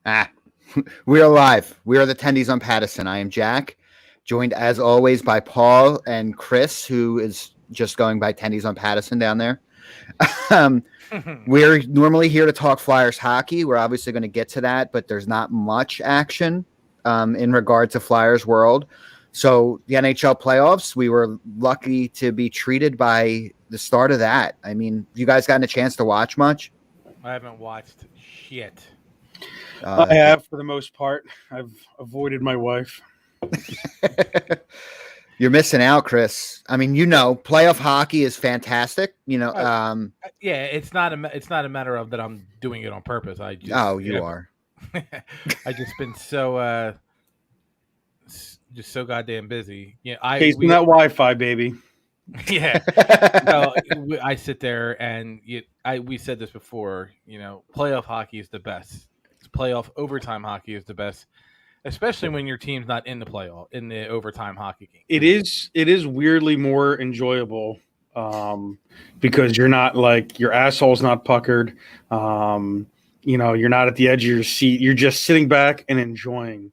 Ah, we are live. We are the Tendys on Pattison. I am Jack, joined as always by Paul and Chris, who is just going by Tendys on Pattison down there. um, we're normally here to talk Flyers hockey. We're obviously going to get to that, but there's not much action in regard to Flyers world. So the NHL playoffs, we were lucky to be treated by the start of that. I mean, you guys gotten a chance to watch much? I haven't watched shit. I have, for the most part. I've avoided my wife. You're missing out, Chris. I mean, playoff hockey is fantastic. Yeah, it's not a matter of that I'm doing it on purpose. I just you are. I just been so just so goddamn busy. Yeah, Chasing that Wi-Fi, baby. Yeah. So I sit there and we said this before. Playoff hockey is the best. Playoff overtime hockey is the best, especially when your team's not in the overtime hockey game. It is weirdly more enjoyable because you're not like your asshole's not puckered. You're not at the edge of your seat. You're just sitting back and enjoying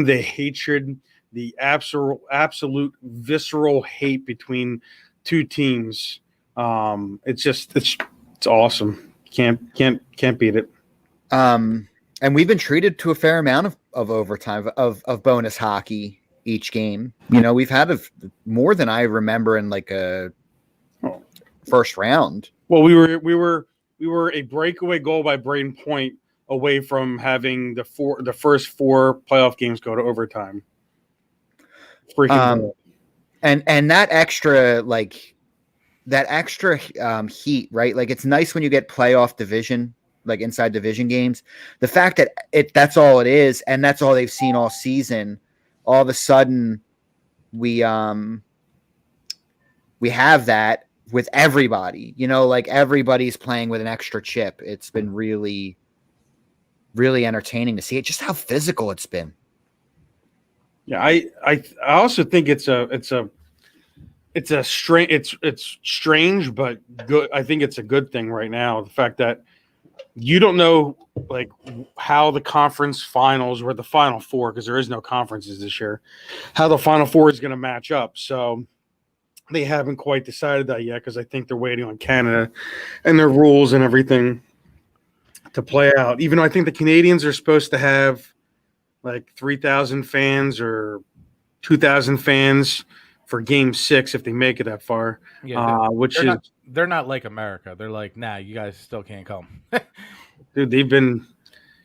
the hatred, the absolute visceral hate between two teams. It's awesome. Can't beat it. And we've been treated to a fair amount of overtime of bonus hockey each game. We've had more than I remember in like a first round. Well, we were a breakaway goal by Braden Point away from having the first four playoff games go to overtime. Freaking and that extra heat, right? Like it's nice when you get playoff division, like inside division games. The fact that that's all it is, and that's all they've seen all season. All of a sudden, we have that with everybody. Like everybody's playing with an extra chip. It's been really, really entertaining to see it. Just how physical it's been. Yeah, I also think it's strange, but good. I think it's a good thing right now. The fact that you don't know like how the conference finals or the Final Four, because there is no conferences this year, how the Final Four is going to match up. So they haven't quite decided that yet because I think they're waiting on Canada and their rules and everything to play out. Even though I think the Canadians are supposed to have like 3,000 fans or 2,000 fans for Game 6 if they make it that far. Yeah, they're not like America. They're like, nah, you guys still can't come. Dude,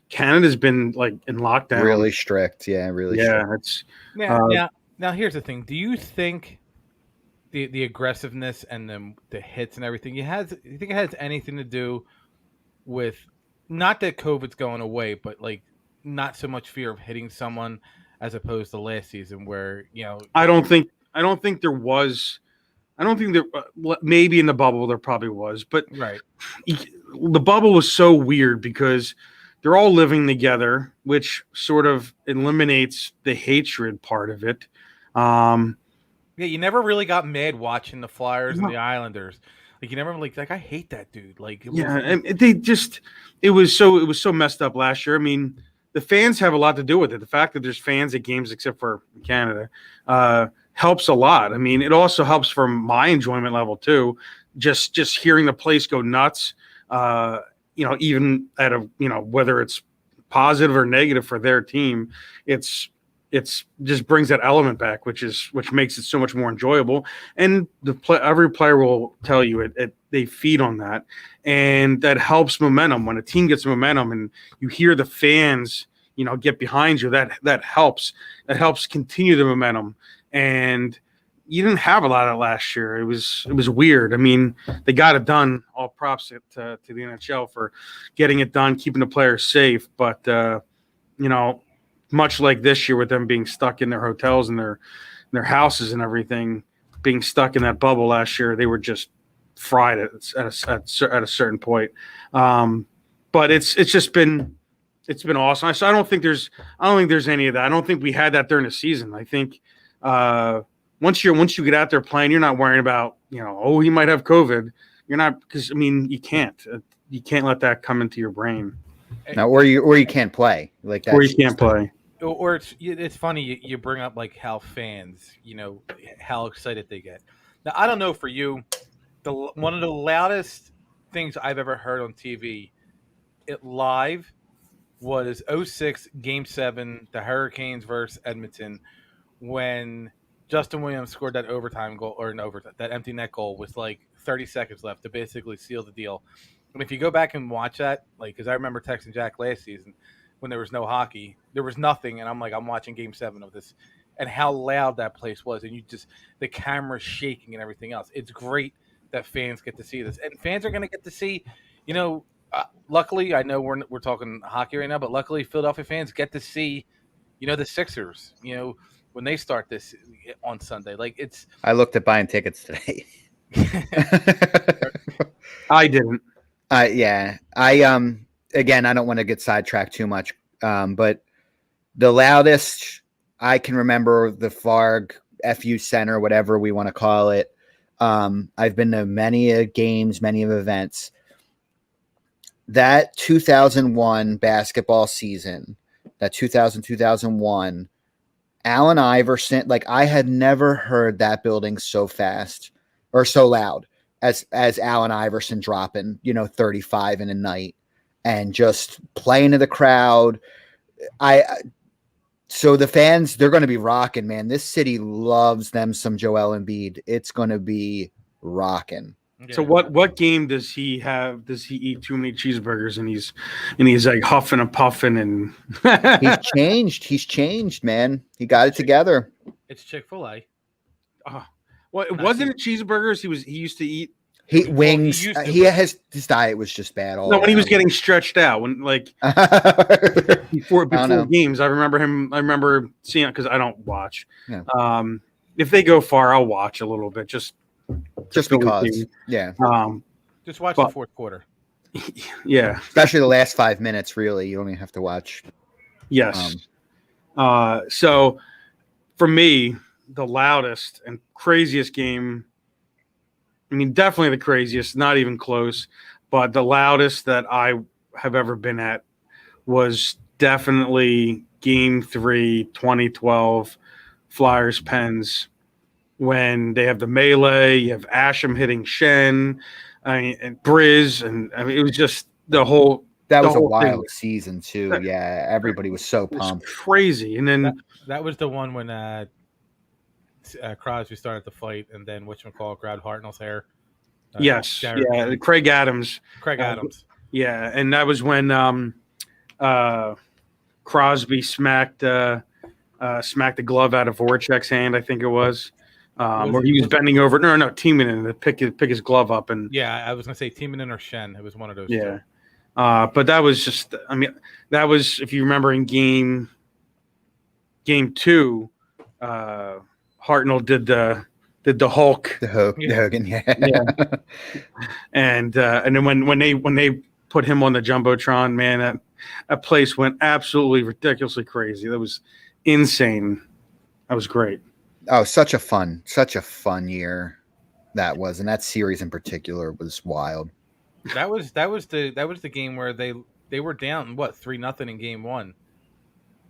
Canada's been like in lockdown. Really strict. Yeah, really strict. Now here's the thing. Do you think the aggressiveness and the hits and everything, you think it has anything to do with, not that COVID's going away, but like not so much fear of hitting someone as opposed to last season where, I don't think there was. I don't think there. Maybe in the bubble there probably was, but right. The bubble was so weird because they're all living together, which sort of eliminates the hatred part of it. Yeah, you never really got mad watching the Flyers and the Islanders. Like you never like I hate that dude. Like it was so messed up last year. I mean, the fans have a lot to do with it. The fact that there's fans at games, except for Canada, helps a lot. I mean, it also helps from my enjoyment level too. Just hearing the place go nuts, even at whether it's positive or negative for their team, it's just brings that element back, which makes it so much more enjoyable. And every player will tell you they feed on that, and that helps momentum. When a team gets momentum and you hear the fans, get behind you, that helps. That helps continue the momentum. And you didn't have a lot of that last year. It was weird. I mean, they got it done. All props to the NHL for getting it done, keeping the players safe. But much like this year with them being stuck in their hotels and their houses and everything, being stuck in that bubble last year, they were just fried at a certain point. But it's been awesome. So I don't think there's any of that. I don't think we had that during the season. I think once you get out there playing, you're not worrying about he might have COVID. You're not, because I mean you can't let that come into your brain. Now, or you can't play like that. Or you can't play. Or it's funny you bring up like how fans, how excited they get. Now I don't know for you, one of the loudest things I've ever heard on TV, it live, was '06 Game 7, the Hurricanes versus Edmonton, when Justin Williams scored that overtime goal, or an overtime, that empty net goal with like 30 seconds left to basically seal the deal. And if you go back and watch that, like, because I remember texting Jack last season when there was no hockey, there was nothing, and I'm watching Game 7 of this, and how loud that place was, and the camera's shaking and everything else. It's great that fans get to see this, and fans are going to get to see, luckily, I know we're talking hockey right now, but luckily Philadelphia fans get to see, the Sixers, when they start this on Sunday. Like, it's. I looked at buying tickets today. I didn't. Yeah. Again, I don't want to get sidetracked too much, but the loudest I can remember, the Farg FU Center, whatever we want to call it. I've been to many games, many events. That 2001 basketball season, that 2000-2001, Allen Iverson, like, I had never heard that building so fast or so loud as Allen Iverson dropping, 35 in a night and just playing to the crowd. So the fans, they're going to be rocking, man. This city loves them some Joel Embiid. It's going to be rocking. So what game does he have? Does he eat too many cheeseburgers and he's like huffing and puffing and He's changed, man. He got it together. It's Chick-fil-A. Well, it wasn't it cheeseburgers he used to eat? Wings. His diet was just bad. When he was getting stretched out, when like before games, I remember seeing it because I don't watch. Yeah. If they go far, I'll watch a little bit just because. Yeah. Just watch the fourth quarter. Yeah. Especially the last 5 minutes. Really, you only have to watch. Yes. So for me, the loudest and craziest game. I mean, definitely the craziest, not even close, but the loudest that I have ever been at was definitely Game 3, 2012, Flyers Pens, when they have the melee, you have Asham hitting Shen, and Briz, and I mean, it was just the whole. That was a wild season too. Yeah, everybody was so pumped. Crazy, and then that was the one when Crosby started the fight, and then whatchamacallit grabbed Hartnell's hair. Yes, Craig Adams. Yeah, and that was when Crosby smacked the glove out of Voracek's hand, I think it was, where he was bending over. No, Timonen to pick his glove up, and I was gonna say Timonen or Shen. It was one of those. Yeah, but that was just. I mean, that was, if you remember, in game 2, Hartnell did the Hulk, the Hogan, yeah. And then when they put him on the jumbotron, man, that place went absolutely ridiculously crazy. That was insane. That was great. Oh, such a fun year that was, and that series in particular was wild. That was the game where they were down 3-0 in game 1.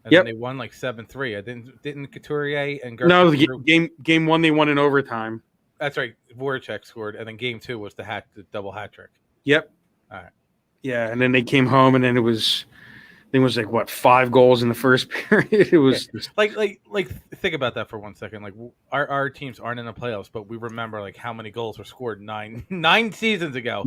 And then they won like 7-3. Didn't Couturier and Gertz? No, game 1 they won in overtime. That's right. Voracek scored, and then game 2 was the double hat trick. Yep. All right. Yeah, and then they came home, and then it was 5 goals in the first period. It was like think about that for 1 second. Like, our teams aren't in the playoffs, but we remember like how many goals were scored nine seasons ago.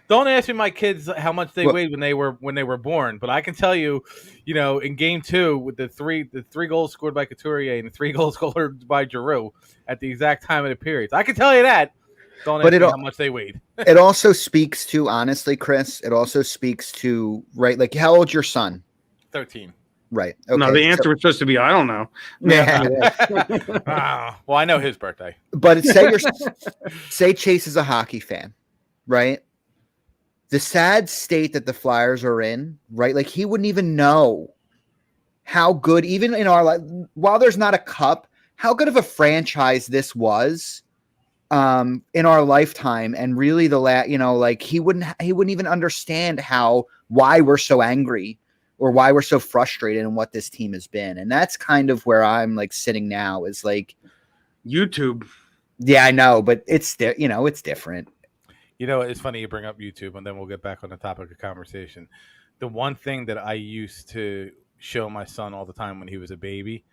Don't ask me my kids how much they weighed when they were born, but I can tell you, in game 2 with the three goals scored by Couturier and the 3 goals scored by Giroux at the exact time of the periods. I can tell you that. Don't ask me how much they weighed. It also speaks to, honestly, Chris, right, like, how old's your son? 13. Right. Okay. No, the answer was supposed to be, I don't know. Yeah. Well, I know his birthday. But say Chase is a hockey fan, right? The sad state that the Flyers are in, right? Like, he wouldn't even know how good, even in our life, while there's not a cup, how good of a franchise this was in our lifetime, and really like he wouldn't even understand why we're so angry or why we're so frustrated and what this team has been. And that's kind of where I'm like sitting now, is like YouTube. Yeah, I know, but it's it's different. It's funny you bring up YouTube, and then we'll get back on the topic of conversation. The one thing that I used to show my son all the time when he was a baby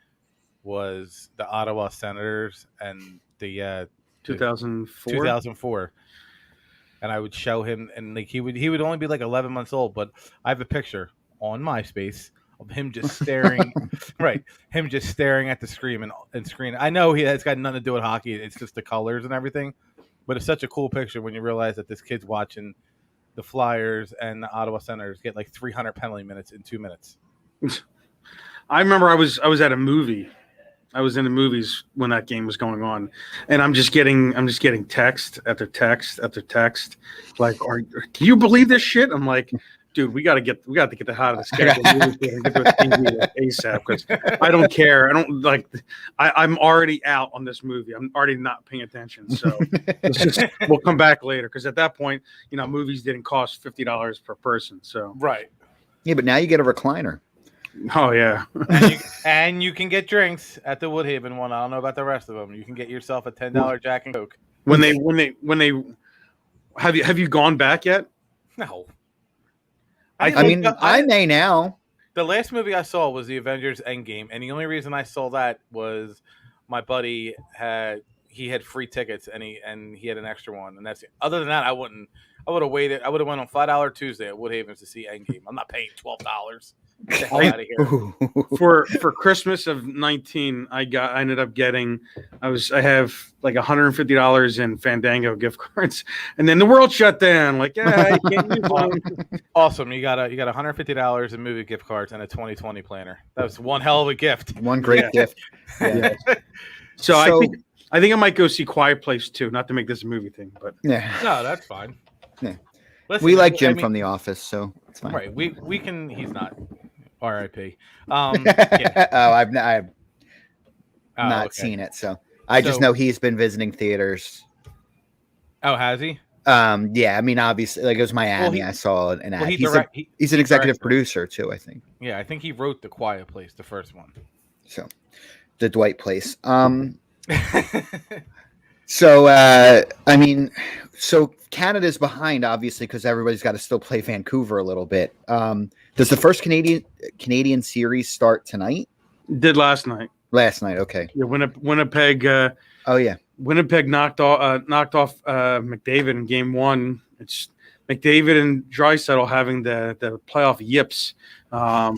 was the Ottawa Senators and the 2004. 2004. And I would show him, and like he would only be like 11 months old, but I have a picture on MySpace of him just staring, right? Him just staring at the screen and screen. I know it's got nothing to do with hockey; it's just the colors and everything. But it's such a cool picture when you realize that this kid's watching the Flyers and the Ottawa Senators get like 300 penalty minutes in 2 minutes. I remember I was at a movie. I was in the movies when that game was going on, and I'm just getting text after text after text. Like, do you believe this shit? I'm like, dude, we got to get the hot of the schedule and get to a TV ASAP, because I don't care. I don't like. I'm already out on this movie. I'm already not paying attention. So we'll come back later, because at that point, movies didn't cost $50 per person. So right. Yeah, but now you get a recliner. Oh yeah, and you can get drinks at the Woodhaven one. I don't know about the rest of them. You can get yourself a $10 Jack and Coke. When they have you gone back yet? No. I mean, I may now. The last movie I saw was the Avengers Endgame, and the only reason I saw that was my buddy had free tickets, and he had an extra one, and that's it. Other than that, I would have waited. I would have went on $5 Tuesday at Woodhaven to see Endgame. I'm not paying $12. Get the hell out of here. For Christmas of 19, I ended up getting. I have like $150 in Fandango gift cards, and then the world shut down. Like, yeah, you can't use them. Awesome. You got $150 in movie gift cards and a 2020 planner. That was one hell of a gift. One great gift. Yeah. So I think I might go see Quiet Place too. Not to make this a movie thing, but yeah, no, that's fine. Yeah. Listen, we like Jim from The Office, so it's fine. Right. We can. He's not. R.I.P. Yeah. I've not seen it, so I just know he's been visiting theaters. Oh, has he? Yeah. I mean, obviously, like it was Miami. I saw an ad. He's an executive producer too, I think. Yeah, I think he wrote The Quiet Place, the first one. So, the Dwight Place. So, I mean, so Canada's behind, obviously, because everybody's got to still play Vancouver a little bit. Does the first Canadian series start tonight? Did last night. Last night, okay. Yeah, Winnipeg. Winnipeg knocked off McDavid in game one. It's McDavid and Draisaitl having the playoff yips. I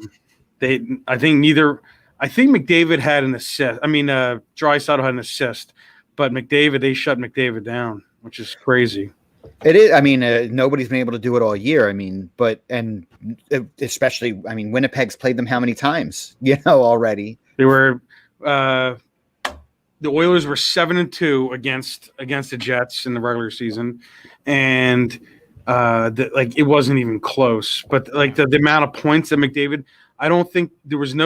think McDavid had an assist. I mean, Draisaitl had an assist, but they shut McDavid down, which is crazy. It is. I mean, nobody's been able to do it all year. I mean, especially, I mean, Winnipeg's played them how many times? Already. They were. The Oilers were 7-2 against the Jets in the regular season, and it wasn't even close. But like the amount of points that McDavid, I don't think there wasn't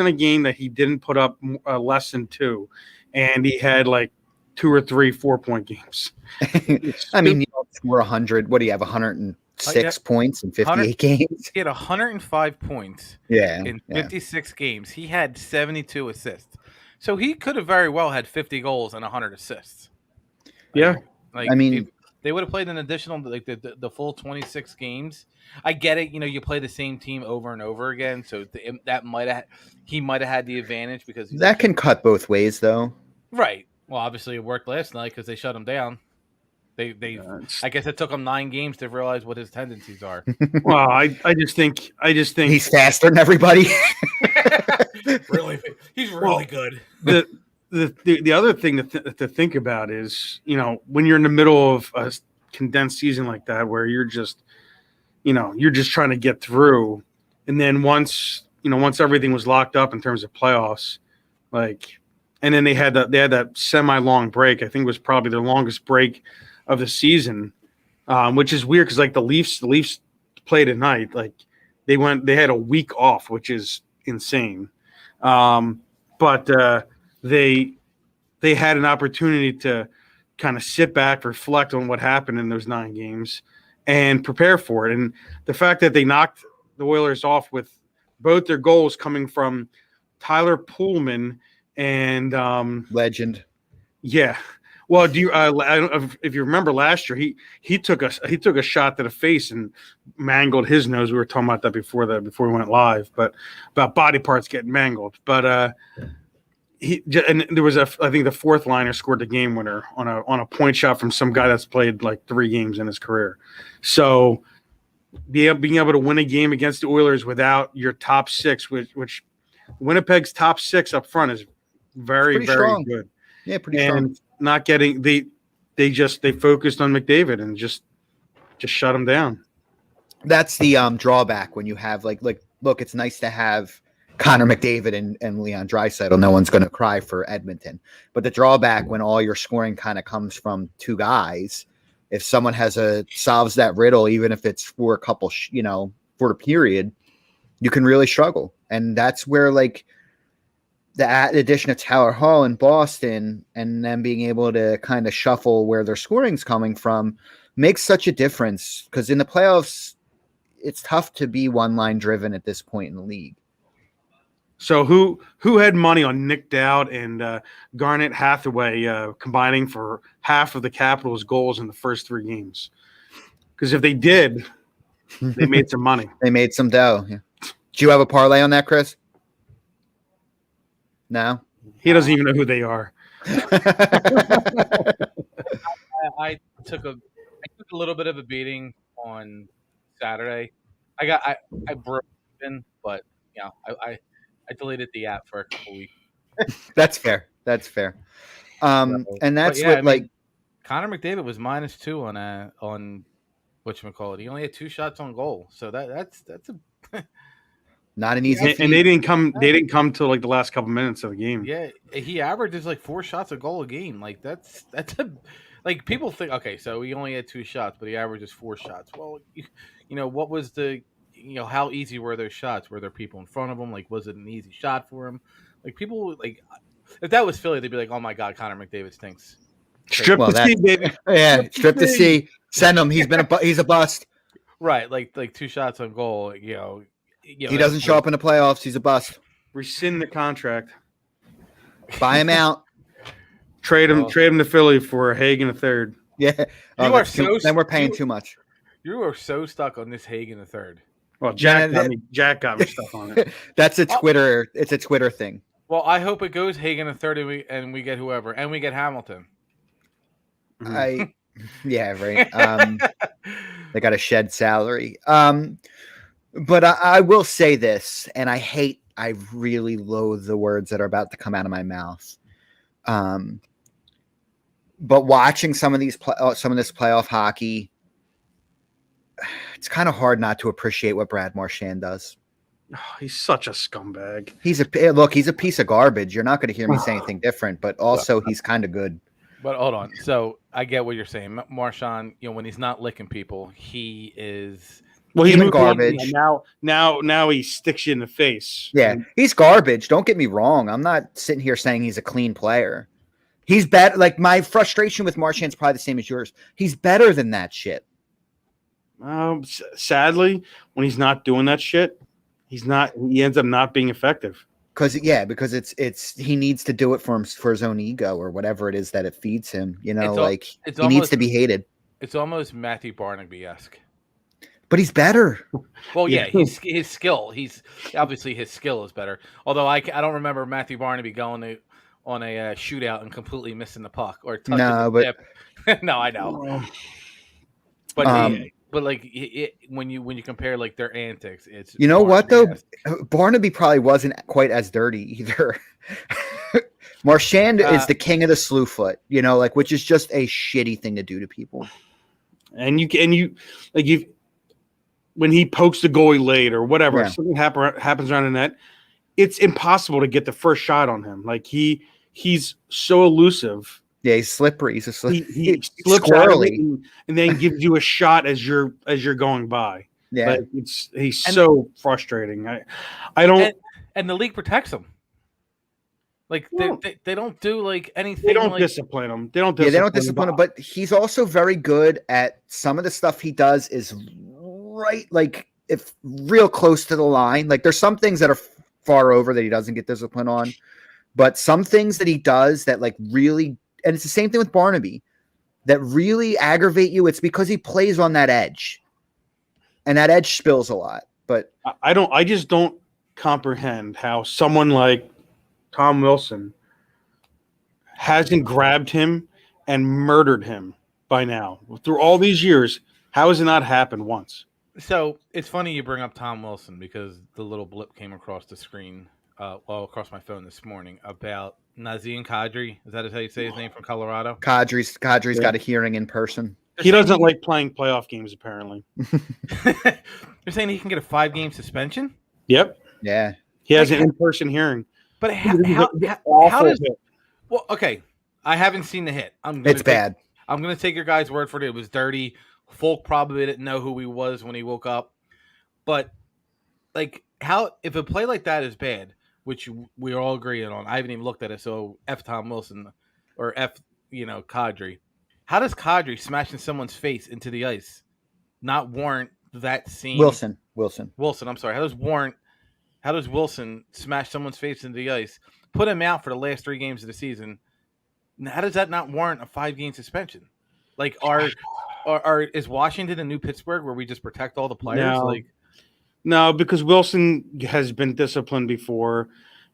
a game that he didn't put up less than 2, and he had like 2 or 3 4-point games. I mean, you don't score 100. What do you have? 106 points in 58 games. He had 105 points. In 56 games. He had 72 assists. So he could have very well had 50 goals and 100 assists. Yeah. I mean, they would have played an additional the full 26 games. I get it. You play the same team over and over again, so he might have had the advantage because that can cut both ways, though. Right. Well, obviously it worked last night because they shut him down. I guess it took him 9 games to realize what his tendencies are. Well, I just think he's faster than everybody. Really, he's really good. The other thing to think about is, when you're in the middle of a condensed season like that, where you're just trying to get through, and then once everything was locked up in terms of playoffs, and then they had that semi-long break. I think it was probably the longest break of the season, which is weird because the Leafs played at night. They had a week off, which is insane. But they had an opportunity to kind of sit back, reflect on what happened in those 9 games, and prepare for it. And the fact that they knocked the Oilers off with both their goals coming from Tyler Pullman and Legend. yeah. Well, do you? I don't know if you remember last year, he took a shot to the face and mangled his nose. We were talking about that before we went live, but about body parts getting mangled. But and there was I think the fourth liner scored the game winner on a point shot from some guy that's played like 3 games in his career. So being able to win a game against the Oilers without your top 6, which Winnipeg's top 6 up front is very strong. good. Yeah, pretty strong. Not getting they focused on McDavid and just shut him down. That's the drawback when you have like look, it's nice to have Connor McDavid and Leon Draisaitl. No one's going to cry for Edmonton. But the drawback when all your scoring kind of comes from 2 guys, if someone solves that riddle, even if it's for a couple, for a period, you can really struggle. And that's where like the addition of Tyler Hall in Boston and them being able to kind of shuffle where their scoring's coming from makes such a difference, because in the playoffs, it's tough to be one line driven at this point in the league. So who had money on Nick Dowd and Garnet Hathaway combining for half of the Capitals' goals in the first 3 games? Because if they did, they made some money. They made some dough. Yeah. Do you have a parlay on that, Chris? No? He doesn't even know who they are. I took a little bit of a beating on Saturday. I broke even, but I deleted the app for a couple weeks. That's fair. And that's Connor McDavid was -2 on whatchamacallit. He only had 2 shots on goal, so that's a not an easy. And they didn't come. They didn't come till like the last couple minutes of the game. Yeah, he averages like 4 shots a goal a game. Like that's a like people think. Okay, so he only had 2 shots, but he averages 4 shots. Well, what was the how easy were those shots? Were there people in front of him? Like, was it an easy shot for him? Like people like if that was Philly, they'd be like, oh my god, Connor McDavid stinks. Strip to see, baby. Yeah, strip to see. Send him. He's a bust. Right, like 2 shots on goal. He doesn't show up in the playoffs. He's a bust. Rescind the contract. Buy him out. Trade him to Philly for Hagen III. Yeah. Then we're paying too much. You are so stuck on this Hagen III. Well, Jack got me stuck on it. That's a Twitter. It's a Twitter thing. Well, I hope it goes Hagen III and we get whoever, and we get Hamilton. Yeah, right. They got a shed salary. But I will say this, and I really loathe the words that are about to come out of my mouth. But watching some of this playoff hockey, it's kind of hard not to appreciate what Brad Marchand does. Oh, he's such a scumbag. He's a piece of garbage. You're not going to hear me say anything different, but also he's kind of good. But hold on. So I get what you're saying. Marchand, when he's not licking people, he is. Well, he's garbage. Now he sticks you in the face. Yeah, he's garbage. Don't get me wrong. I'm not sitting here saying he's a clean player. He's better. Like, my frustration with Marchand's probably the same as yours. He's better than that shit. Sadly, when he's not doing that shit, he ends up not being effective. Because it's he needs to do it for his own ego or whatever it is that it feeds him. He needs to be hated. It's almost Matthew Barnaby-esque. But he's better. Well, yeah, his skill. Obviously his skill is better. Although I don't remember Matthew Barnaby going on a shootout and completely missing the puck or touching the tip. No, I know. But when you compare like their antics, it's what though. Barnaby probably wasn't quite as dirty either. Marchand is the king of the slew foot, which is just a shitty thing to do to people. And when he pokes the goalie late or whatever, something happens around the net, it's impossible to get the first shot on him. Like he's so elusive. Yeah, he's slippery. He slips squirrely and then gives you a shot as you're going by. Yeah, like he's so frustrating. I don't. And the league protects him. Like No. they don't do like anything. They don't like, discipline him. They don't Yeah, discipline they don't discipline him, but he's also very good at some of the stuff he does is right, like if real close to the line. Like there's some things that are far over that he doesn't get discipline on, but some things that he does that like really, and it's the same thing with Barnaby, that really aggravate you. It's because he plays on that edge, and that edge spills a lot. But I just don't comprehend how someone like Tom Wilson hasn't grabbed him and murdered him by now. Through all these years, how has it not happened once? So it's funny you bring up Tom Wilson because the little blip came across the screen, across my phone this morning about Nazim Kadri. Is that how you say his name, from Colorado? Kadri's got a hearing in person. He doesn't like playing playoff games, apparently. They're saying he can get a 5-game suspension. Yep. Yeah. He has an in-person hearing. But how does? Well, okay, I haven't seen the hit. It's bad. I'm going to take your guy's word for it. It was dirty. Folk probably didn't know who he was when he woke up. But, like, how if a play like that is bad, which we're all agreeing on, I haven't even looked at it, so F Tom Wilson or F, Kadri. How does Kadri smashing someone's face into the ice not warrant that scene? Wilson, I'm sorry. How does Wilson smash someone's face into the ice, put him out for the last 3 games of the season? How does that not warrant a 5-game suspension? Like, is Washington the new Pittsburgh where we just protect all the players? No, because Wilson has been disciplined before,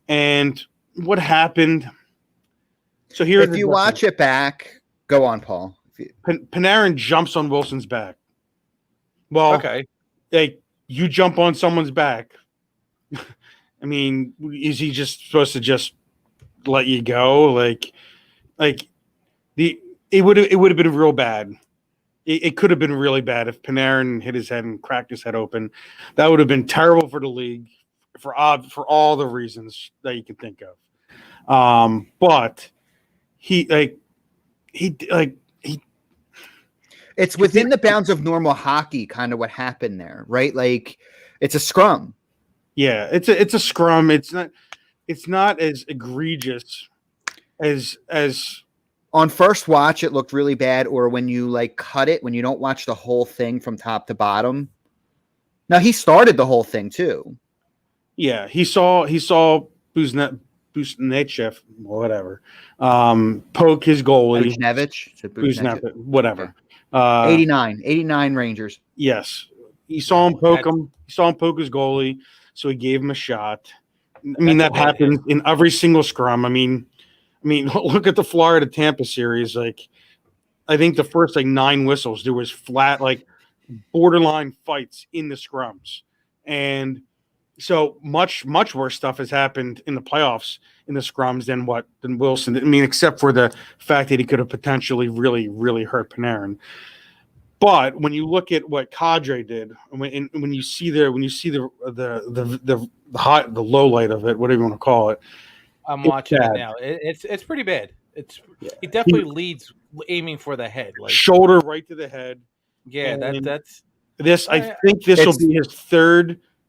and what happened? So here, if you watch it back, go on, Paul. Panarin jumps on Wilson's back. Well, okay, hey, you jump on someone's back. I mean, is he just supposed to just let you go? It would have been real bad. It could have been really bad if Panarin hit his head and cracked his head open. That would have been terrible for the league for all the reasons that you can think of. But it's within the bounds of normal hockey, kind of what happened there, right? Like it's a scrum. Yeah, it's a scrum. It's not as egregious as on first watch. It looked really bad, or when you like cut it, when you don't watch the whole thing from top to bottom. Now he started the whole thing too. Yeah, he saw Buchnevich, whatever, poke his goalie. Buchnevich, whatever. Yeah. 89 Rangers. Yes, he saw him poke him. He saw him poke his goalie, so he gave him a shot. I mean, that happens in every single scrum. I mean, look at the Florida Tampa series. Like, I think the first 9 whistles, there was flat, borderline fights in the scrums, and so much worse stuff has happened in the playoffs in the scrums than Wilson. I mean, except for the fact that he could have potentially really, really hurt Panarin. But when you look at what Kadri did, and when you see the low light of it, whatever you want to call it, I'm watching it now. It's pretty bad. He definitely leads aiming for the head, shoulder right to the head. Yeah, that's this. I think this will be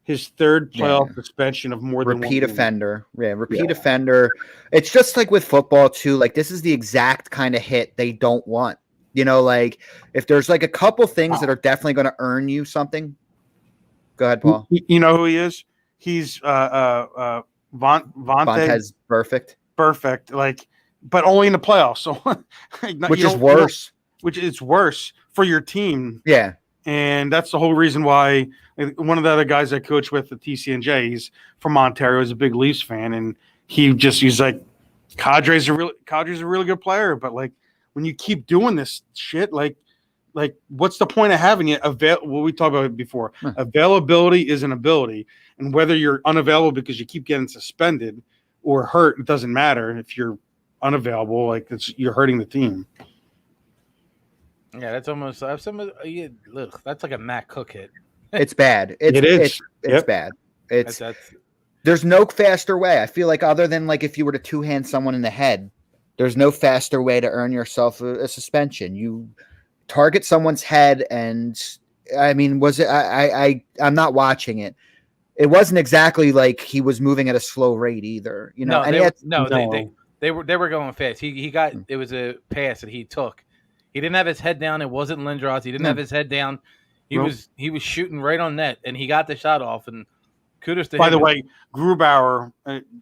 his third playoff suspension of more than repeat offender. Yeah, repeat offender. It's just like with football too. Like this is the exact kind of hit they don't want. If there's a couple things that are definitely going to earn you something. Go ahead, Paul. You know who he is? He's Vontae's perfect, but only in the playoffs. So, which is worse. Which is worse for your team. Yeah, and that's the whole reason why one of the other guys I coach with at TCNJ, he's from Ontario, is a big Leafs fan, and he's like, Kadri's a really good player, but when you keep doing this shit, what's the point of having it? What we talked about before, availability is an ability, and whether you're unavailable because you keep getting suspended or hurt, it doesn't matter. If you're unavailable, you're hurting the team. Yeah, that's almost that's like a Matt Cook hit. It's bad. It's bad. There's no faster way. I feel like other than if you were to two-hand someone in the head, there's no faster way to earn yourself a suspension. You target someone's head, and I mean, was it? I'm not watching it, it wasn't exactly like he was moving at a slow rate either. You know, No, and they were going fast. He got it was a pass that he took. He didn't have his head down. It wasn't Lindros. He didn't have his head down. He was shooting right on net, and he got the shot off. And kudos to him. By the way, Grubauer,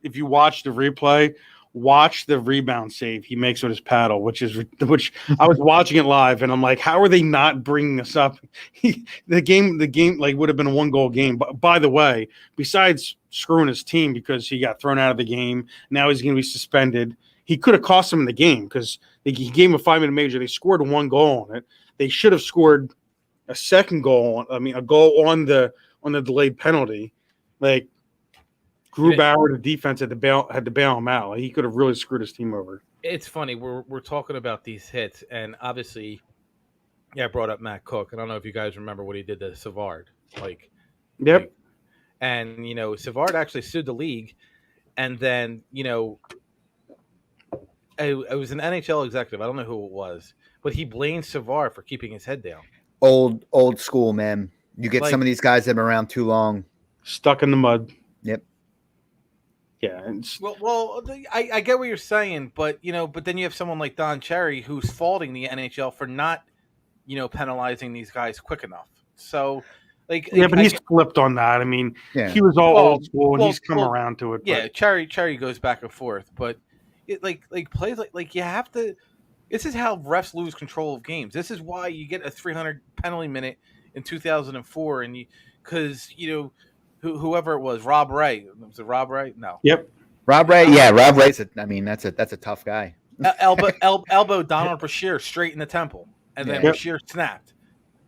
if you watch the replay, watch the rebound save he makes with his paddle, which I was watching it live, and I'm like, how are they not bringing this up? The game like would have been a 1-goal game. But by the way, besides screwing his team because he got thrown out of the game, now he's going to be suspended. He could have cost them the game because he gave him a 5-minute major. They scored 1 goal on it. They should have scored a second goal. A goal on the delayed penalty. Like Grubauer, the defense had to bail him out. Like, he could have really screwed his team over. It's funny. We're talking about these hits, and obviously, I brought up Matt Cook. I don't know if you guys remember what he did to Savard. Yep. And Savard actually sued the league, and then it was an NHL executive. I don't know who it was, but he blamed Savard for keeping his head down. Old school, man. You get some of these guys that have been around too long. Stuck in the mud. Yep. Yeah. Well, I get what you're saying, but then you have someone like Don Cherry who's faulting the NHL for not, penalizing these guys quick enough. So, but he's flipped on that. I mean, he was all old school, and he's come around to it. Yeah, Cherry goes back and forth, but it plays like you have to. This is how refs lose control of games. This is why you get a 300 penalty minute in 2004, and because whoever it was, Rob Ray. Was it Rob Ray? No. Yep. Rob Ray. Yeah, Rob Ray's. That's a tough guy. Elbow Donald Brashear straight in the temple, and then Brashear snapped.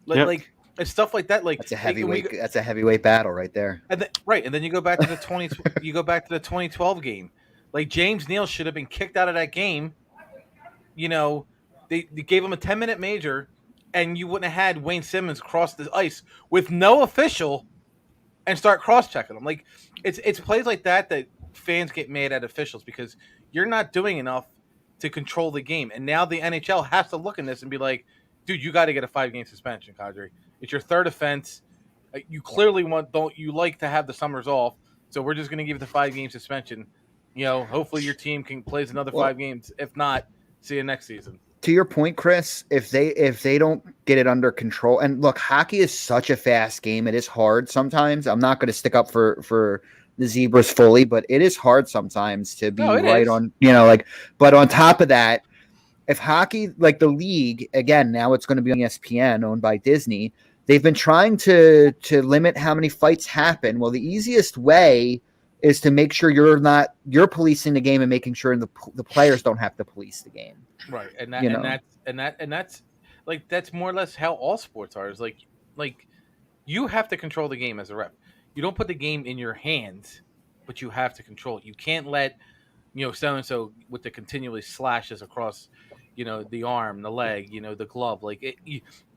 Like stuff like that. Like that's a heavyweight. That's a heavyweight battle right there. And then you go back to the 2012 game. Like James Neal should have been kicked out of that game. They gave him a 10-minute major, and you wouldn't have had Wayne Simmons cross the ice with no official and start cross-checking them. Like it's plays like that fans get mad at officials because you're not doing enough to control the game. And now the NHL has to look in this and be like, dude, you got to get a 5-game suspension, Kadri. It's your third offense. You clearly you like to have the summers off, so we're just going to give you the 5-game suspension. Hopefully your team plays another 5 games. If not, see you next season. To your point, Chris, if they don't get it under control, and look, hockey is such a fast game. It is hard sometimes. I'm not going to stick up for the Zebras fully, but it is hard sometimes to be on, but on top of that, if hockey, like the league, again, now it's going to be on ESPN, owned by Disney, they've been trying to limit how many fights happen. Well, the easiest way is to make sure you're policing the game and making sure the players don't have to police the game. Right. And that's like, that's more or less how all sports are. Is like you have to control the game as a ref. You don't put the game in your hands, but you have to control it. You can't let, so-and-so with the continually slashes across, the arm, the leg, the glove,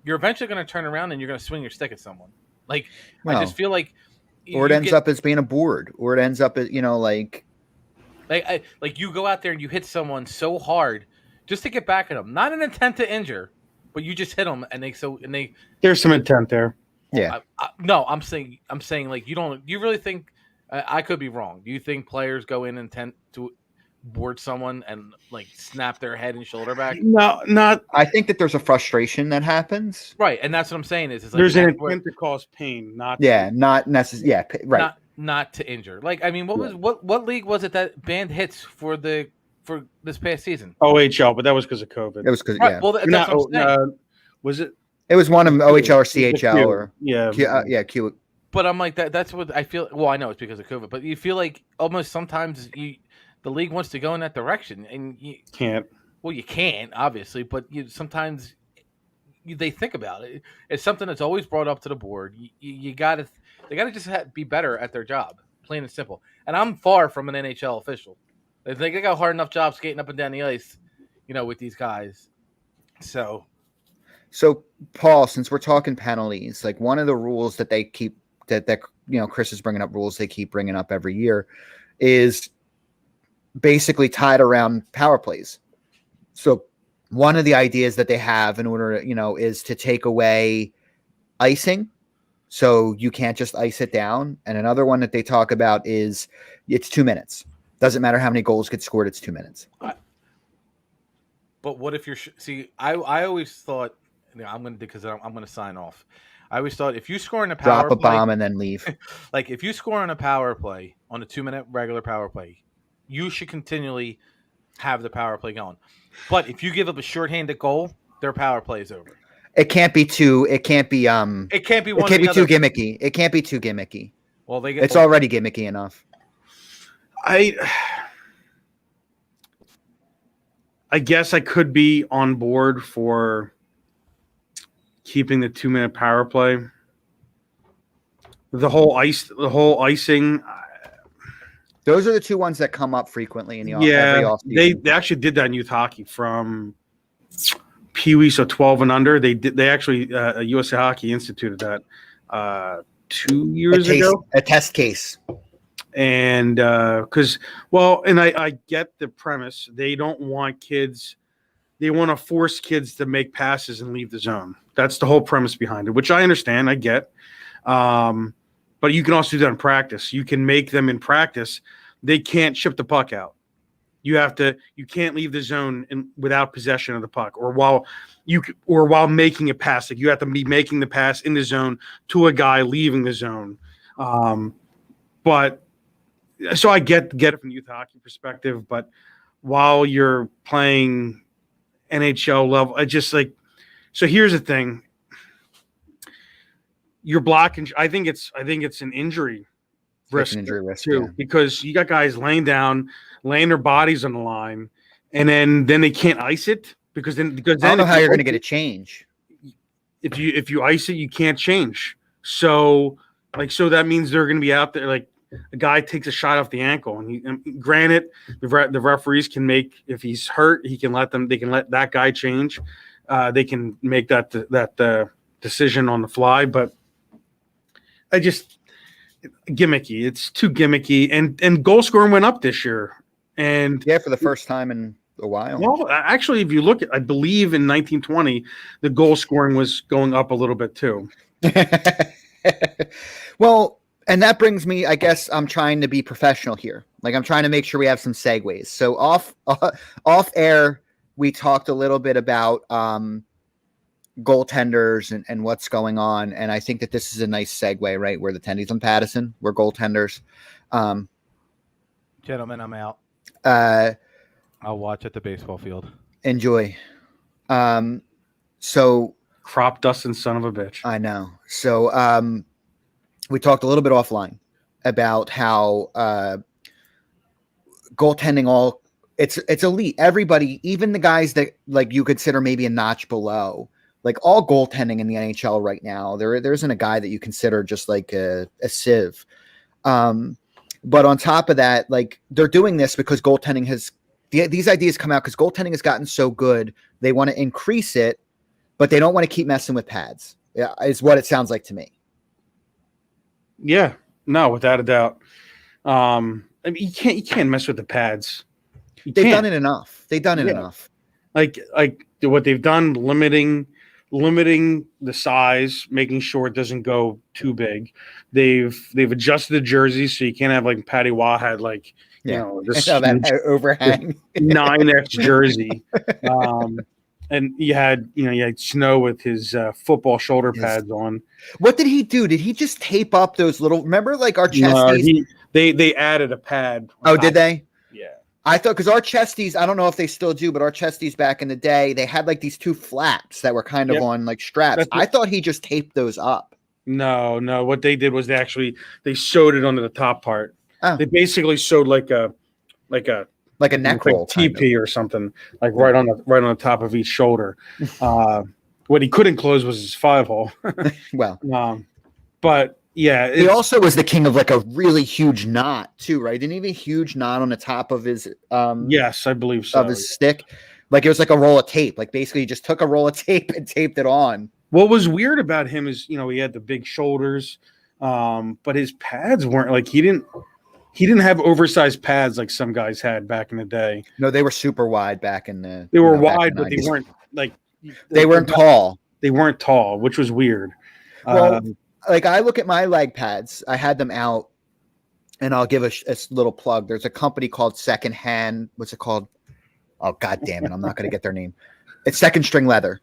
you're eventually going to turn around and you're going to swing your stick at someone. I just feel like, or it ends up as being a board, or it ends up as, like you go out there and you hit someone so hard just to get back at them, not an intent to injure, but you just hit them and there's some intent there. Yeah. No, I'm saying like you really think I could be wrong. Do you think players go in intent to board someone and snap their head and shoulder back? No, not. I think that there's a frustration that happens. Right, and that's what I'm saying is there's an intent to cause pain, not necessarily. Yeah, right. Not to injure. What league was it that banned hits for this past season? OHL, but that was because of COVID. It was because Well, that's what I'm saying. Was it? It was one of OHL or CHL or Q. But I'm like that. That's what I feel. Well, I know it's because of COVID, but you feel like almost sometimes the league wants to go in that direction, and you can't. Well, you can't obviously, but sometimes they think about it. It's something that's always brought up to the board. They got to just be better at their job, plain and simple. And I'm far from an NHL official. They got a hard enough job skating up and down the ice, with these guys. So, Paul, since we're talking penalties, one of the rules that they keep that Chris is bringing up, rules they keep bringing up every year, is basically tied around power plays. So one of the ideas that they have in order, is to take away icing So you can't just ice it down. And another one that they talk about is it's 2 minutes. Doesn't matter how many goals get scored, it's 2 minutes. But what if you're I always thought, I'm going to, because I'm going to sign off. I always thought if you score in a power Drop a play, bomb and then leave. like if you score on a power play, on a 2-minute regular power play, you should continually have the power play going. But if you give up a shorthanded goal, their power play is over. It can't be too gimmicky. It can't be too gimmicky. Well, it's already gimmicky enough. I guess I could be on board for keeping the 2-minute power play. The whole icing. Those are the two ones that come up frequently in the every offseason. They actually did that in youth hockey from Pee Wee, so 12 and under. They actually USA Hockey instituted that 2 years ago. A test case. And I get the premise. They don't want kids. They want to force kids to make passes and leave the zone. That's the whole premise behind it, which I understand. I get. But you can also do that in practice. You can make them in practice. They can't ship the puck out. You can't leave the zone without possession of the puck, or while making a pass. Like you have to be making the pass in the zone to a guy leaving the zone. But so I get it from youth hockey perspective. But while you're playing NHL level, I just like. So here's the thing. You're blocking. I think it's an injury risk too, yeah. Because you got guys laying their bodies on the line, and then they can't ice it because then I don't know how you're going to get a change. If you ice it, you can't change. So that means they're going to be out there. Like a guy takes a shot off the ankle, and granted, the referees can make, if he's hurt, they can let that guy change. They can make that decision on the fly, but. I just gimmicky. It's too gimmicky, and goal scoring went up this year, and for the first time in a while. Well, actually, if you look at, I believe in 1920, the goal scoring was going up a little bit too. Well, and that brings me. I guess I'm trying to be professional here. Like I'm trying to make sure we have some segues. So off air, we talked a little bit about goaltenders and what's going on, and I think that this is a nice segue, right? We're the Tendys on Pattison. We're goaltenders. Gentlemen, I'm out. I'll watch at the baseball field. Enjoy. So crop dusting son of a bitch. I know. So we talked a little bit offline about how goaltending it's elite. Everybody, even the guys that like you consider maybe a notch below. Like all goaltending in the NHL right now, there isn't a guy that you consider just like a sieve. But on top of that, like they're doing this because goaltending these ideas come out because goaltending has gotten so good. They want to increase it, but they don't want to keep messing with pads. Yeah, is what it sounds like to me. Yeah, no, without a doubt. I mean, you can't mess with the pads. They've done it enough. Enough. Like what they've done, limiting the size, making sure it doesn't go too big. They've adjusted the jerseys so you can't have like Patty Waugh had this that overhang 9X jersey. And you had Snow with his football shoulder pads on. What did he do? Did he just tape up those little? Remember, like our chesties? They added a pad. Oh, did they? Yeah. I thought because our chesties, I don't know if they still do, but our chesties back in the day, they had like these two flaps that were kind of on like straps. I thought he just taped those up. No. What they did was they sewed it onto the top part. Oh. They basically sewed like a neck roll, TP or something, like right on the top of each shoulder. What he couldn't close was his 5-hole. Well, but yeah, he also was the king of like a really huge knot too, right? Didn't he have a huge knot on the top of his yes, I believe so. Of his stick? Like it was like a roll of tape. Like basically he just took a roll of tape and taped it on. What was weird about him is, he had the big shoulders, but his pads weren't like he didn't have oversized pads like some guys had back in the day. No, they were super wide back in the. They were wide, but they weren't like. They weren't tall. They weren't tall, which was weird. Well, like I look at my leg pads. I had them out, and I'll give a little plug. There's a company called Secondhand. What's it called? Oh, God damn it. I'm not going to get their name. It's Second String Leather,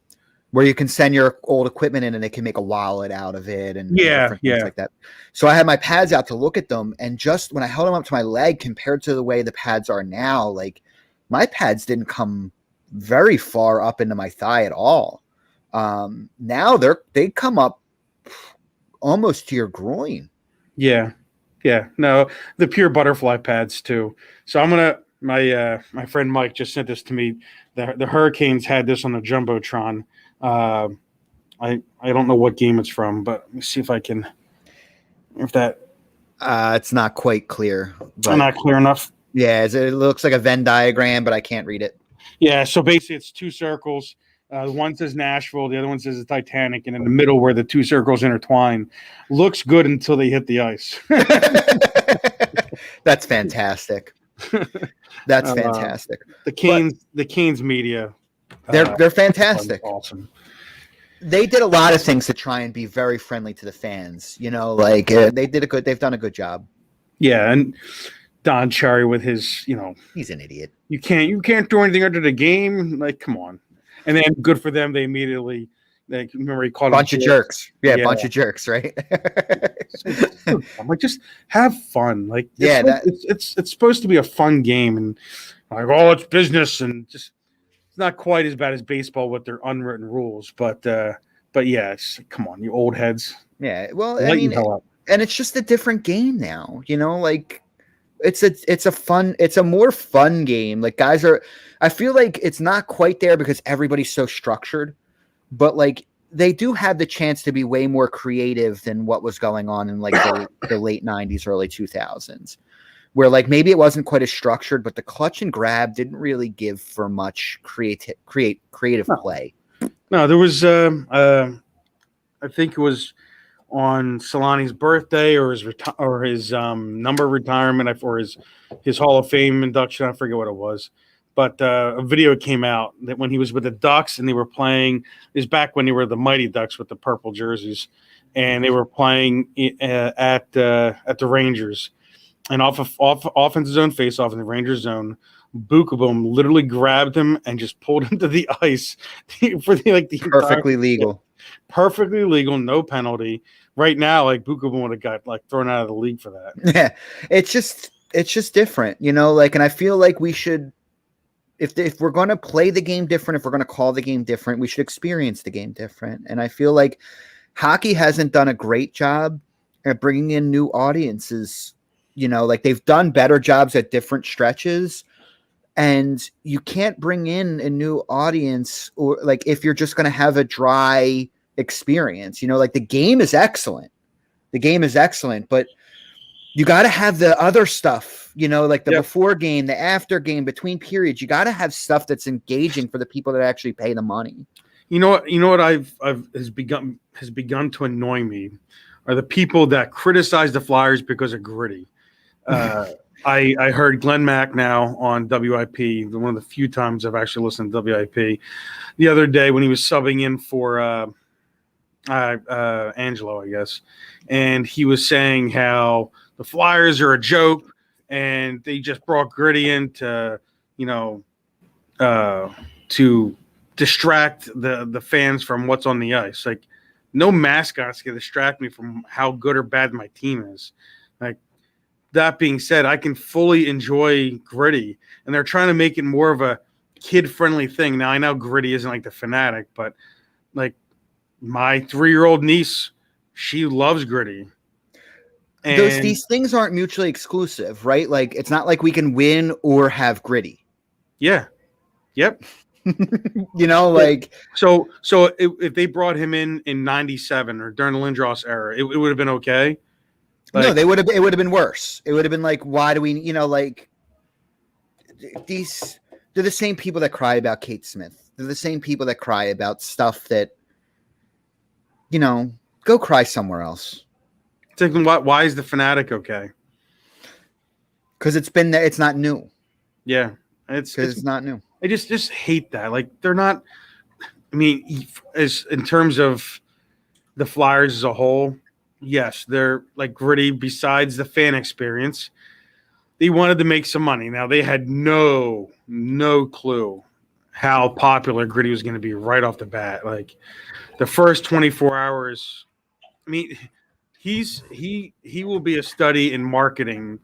where you can send your old equipment in and they can make a wallet out of it and different things like that. So I had my pads out to look at them. And just when I held them up to my leg compared to the way the pads are now, like my pads didn't come very far up into my thigh at all. Now they come up almost to your groin. Yeah. No, the pure butterfly pads too. So my friend Mike just sent this to me. The Hurricanes had this on the Jumbotron. I don't know what game it's from, but let me see if it's not quite clear. But not clear enough. Yeah, it looks like a Venn diagram, but I can't read it. Yeah, so basically it's two circles. One says Nashville, the other one says the Titanic, and in the middle where the two circles intertwine. Looks good until they hit the ice. That's fantastic. That's fantastic. The Canes media. They're fantastic. Awesome. They did a lot of things to try and be very friendly to the fans. They've done a good job. Yeah, and Don Cherry with his, he's an idiot. You can't do anything under the game. Like, come on. And then good for them, they immediately remember he called a bunch of jerks. Yeah, a bunch of jerks, right? I'm like, just have fun. Like, it's supposed to be a fun game, and like, it's business, and just it's not quite as bad as baseball with their unwritten rules, but yeah, come on, you old heads. Yeah, well, I mean, and it's just a different game now. Like it's a more fun game. Like I feel like it's not quite there because everybody's so structured, but like they do have the chance to be way more creative than what was going on in like the late 90s, early 2000s, where like maybe it wasn't quite as structured, but the clutch and grab didn't really give for much creative play. No, there was I think it was on Solani's birthday or his number retirement or his Hall of Fame induction. I forget what it was, but a video came out that when he was with the Ducks and they were playing. It was back when they were the Mighty Ducks with the purple jerseys, and they were playing at the Rangers, and off offensive zone face-off in the Rangers zone. Bukaboom literally grabbed him and just pulled him to the ice for the perfectly legal. Perfectly legal, no penalty. Right now, like Bukaboom would have got like thrown out of the league for that. Yeah, it's just different, like, and I feel like we should, if we're going to play the game different, if we're going to call the game different, we should experience the game different. And I feel like hockey hasn't done a great job at bringing in new audiences. Like they've done better jobs at different stretches. And you can't bring in a new audience or like if you're just going to have a dry experience, like the game is excellent. But you got to have the other stuff, like the before game, the after game, between periods. You got to have stuff that's engaging for the people that actually pay the money. You know what has begun to annoy me are the people that criticize the Flyers because of gritty. I heard Glenn Mack now on WIP, one of the few times I've actually listened to WIP, the other day when he was subbing in for Angelo, I guess. And he was saying how the Flyers are a joke and they just brought gritty in to distract the fans from what's on the ice. Like, no mascots can distract me from how good or bad my team is. Like, that being said, I can fully enjoy gritty, and they're trying to make it more of a kid-friendly thing. Now, I know gritty isn't like the Fanatic, but like my 3-year-old niece, she loves gritty. And these things aren't mutually exclusive, right? Like it's not like we can win or have gritty. Yeah. Yep. Like so if they brought him in 97 or during the Lindros era, it would have been okay. Like, no, it would have been worse. It would have been like, why do we, like they're the same people that cry about Kate Smith. They're the same people that cry about stuff that, go cry somewhere else. It's like, why is the Fanatic okay? Because it's not new. Yeah. It's not new. I just hate that. Like, they're not, I mean, as in terms of the Flyers as a whole, yes, they're like gritty. Besides the fan experience, they wanted to make some money. Now they had no clue how popular gritty was going to be right off the bat. Like the first 24 hours. I mean, he will be a study in marketing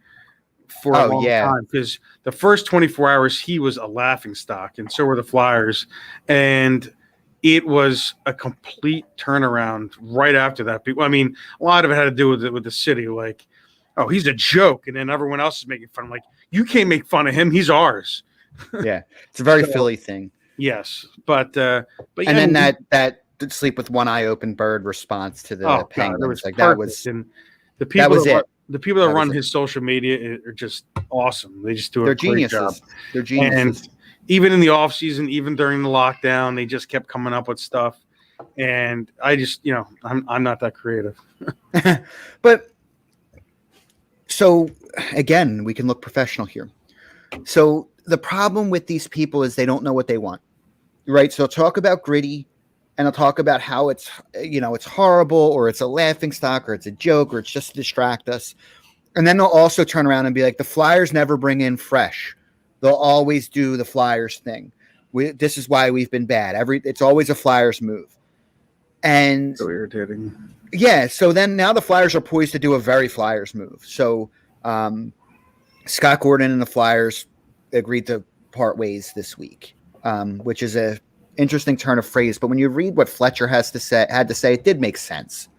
for a long time, because the first 24 hours he was a laughing stock, and so were the Flyers, and it was a complete turnaround right after that. I mean, a lot of it had to do with the city, like, oh, he's a joke, and then everyone else is making fun. I'm like, you can't make fun of him; he's ours. Yeah, it's a very Philly thing. Yes, but and then that sleep with one eye open bird response to the Penguins, God, that was and the people that was it. The people that run his social media are just awesome. They just do a great job. They're geniuses. And even in the off season, even during the lockdown, they just kept coming up with stuff. And I just, I'm not that creative. But so again, we can look professional here. So the problem with these people is they don't know what they want, right? So they'll talk about gritty, and they'll talk about how it's, it's horrible, or it's a laughing stock, or it's a joke, or it's just to distract us. And then they'll also turn around and be like, the Flyers never bring in fresh. They'll always do the Flyers thing. This is why we've been bad. It's always a Flyers move. And so irritating. Yeah. So then now the Flyers are poised to do a very Flyers move. So Scott Gordon and the Flyers agreed to part ways this week, which is a interesting turn of phrase. But when you read what Fletcher had to say, it did make sense,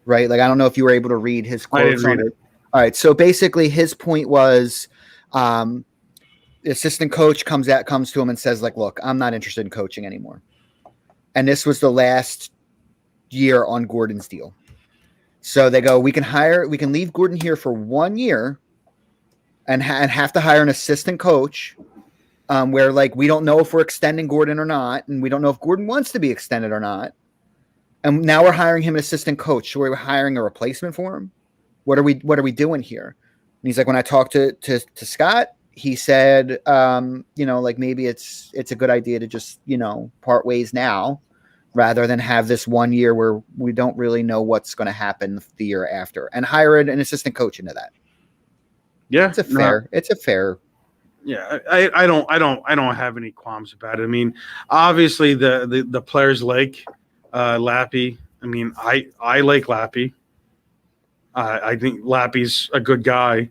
right? Like, I don't know if you were able to read his quotes. I didn't read it. All right. So basically his point was, the assistant coach comes to him and says, like, look, I'm not interested in coaching anymore. And this was the last year on Gordon's deal. So they go, we can leave Gordon here for 1 year and have to hire an assistant coach, where, like, we don't know if we're extending Gordon or not, and we don't know if Gordon wants to be extended or not. And now we're hiring him an assistant coach. So we're hiring a replacement for him. What are we doing here? And he's like, when I talked to Scott, he said, like, maybe it's a good idea to just, part ways now, rather than have this 1 year where we don't really know what's going to happen the year after, and hire an assistant coach into that. Yeah, it's a fair. Yeah, I don't have any qualms about it. I mean, obviously the players like Lappy. I mean, I like Lappy. I think Lappy's a good guy.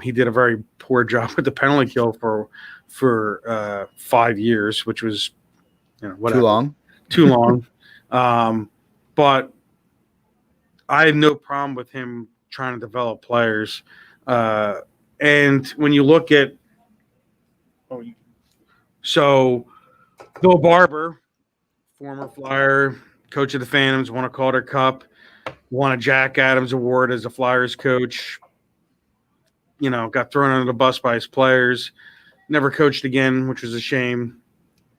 He did a very poor job with the penalty kill for 5 years, which was whatever. Too long. But I have no problem with him trying to develop players. And when you look at Bill Barber, former Flyer, coach of the Phantoms, won a Calder Cup, won a Jack Adams Award as a Flyers coach, got thrown under the bus by his players, never coached again, which was a shame.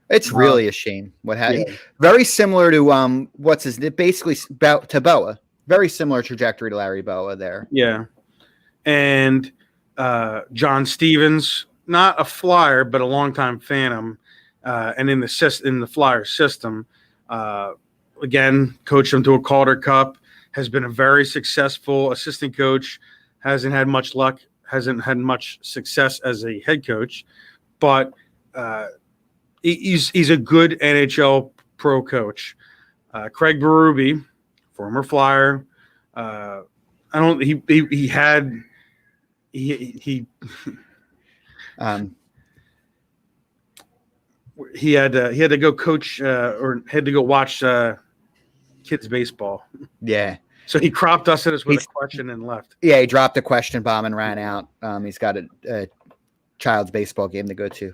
It's really a shame what happened. Yeah. Very similar to what's his name? Basically to Boa. Very similar trajectory to Larry Boa there. Yeah. And John Stevens, not a Flyer, but a longtime Phantom, and in the Flyer system, again, coached him to a Calder Cup, has been a very successful assistant coach, hasn't had much luck, hasn't had much success as a head coach, but he's a good NHL pro coach. Craig Berube, former Flyer, he had to go coach or had to go watch kids baseball. Yeah. So he cropped us at us with a question and left. Yeah, he dropped a question bomb and ran out. He's got a child's baseball game to go to.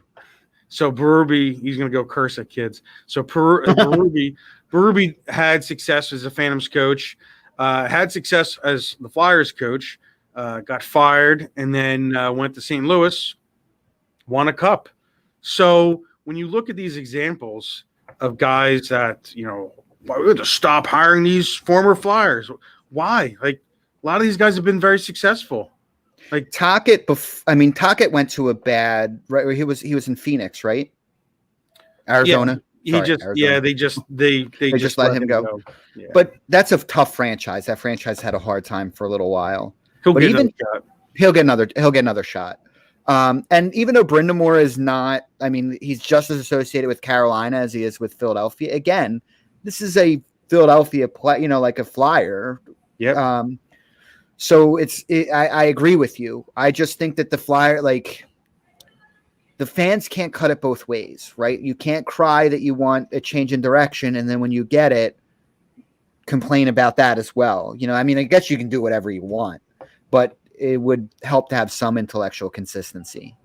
So Berube, he's going to go curse at kids. So Berube had success as a Phantoms coach, had success as the Flyers coach, got fired, and then went to St. Louis, won a cup. So when you look at these examples of guys that, we have to stop hiring these former Flyers. Why? Like, a lot of these guys have been very successful. Like Tocchet, Tocchet went to a bad, right? He was in Phoenix, right? Arizona. Arizona. They just let him go. Yeah. But that's a tough franchise. That franchise had a hard time for a little while. He'll But get even another shot. he'll get another shot. And even though Brindamore is not, I mean, he's just as associated with Carolina as he is with Philadelphia. Again, this is a Philadelphia play, like a Flyer. Yep. So I agree with you. I just think that the Flyer, like, the fans can't cut it both ways, right? You can't cry that you want a change in direction, and then when you get it, complain about that as well. I mean, I guess you can do whatever you want, but it would help to have some intellectual consistency.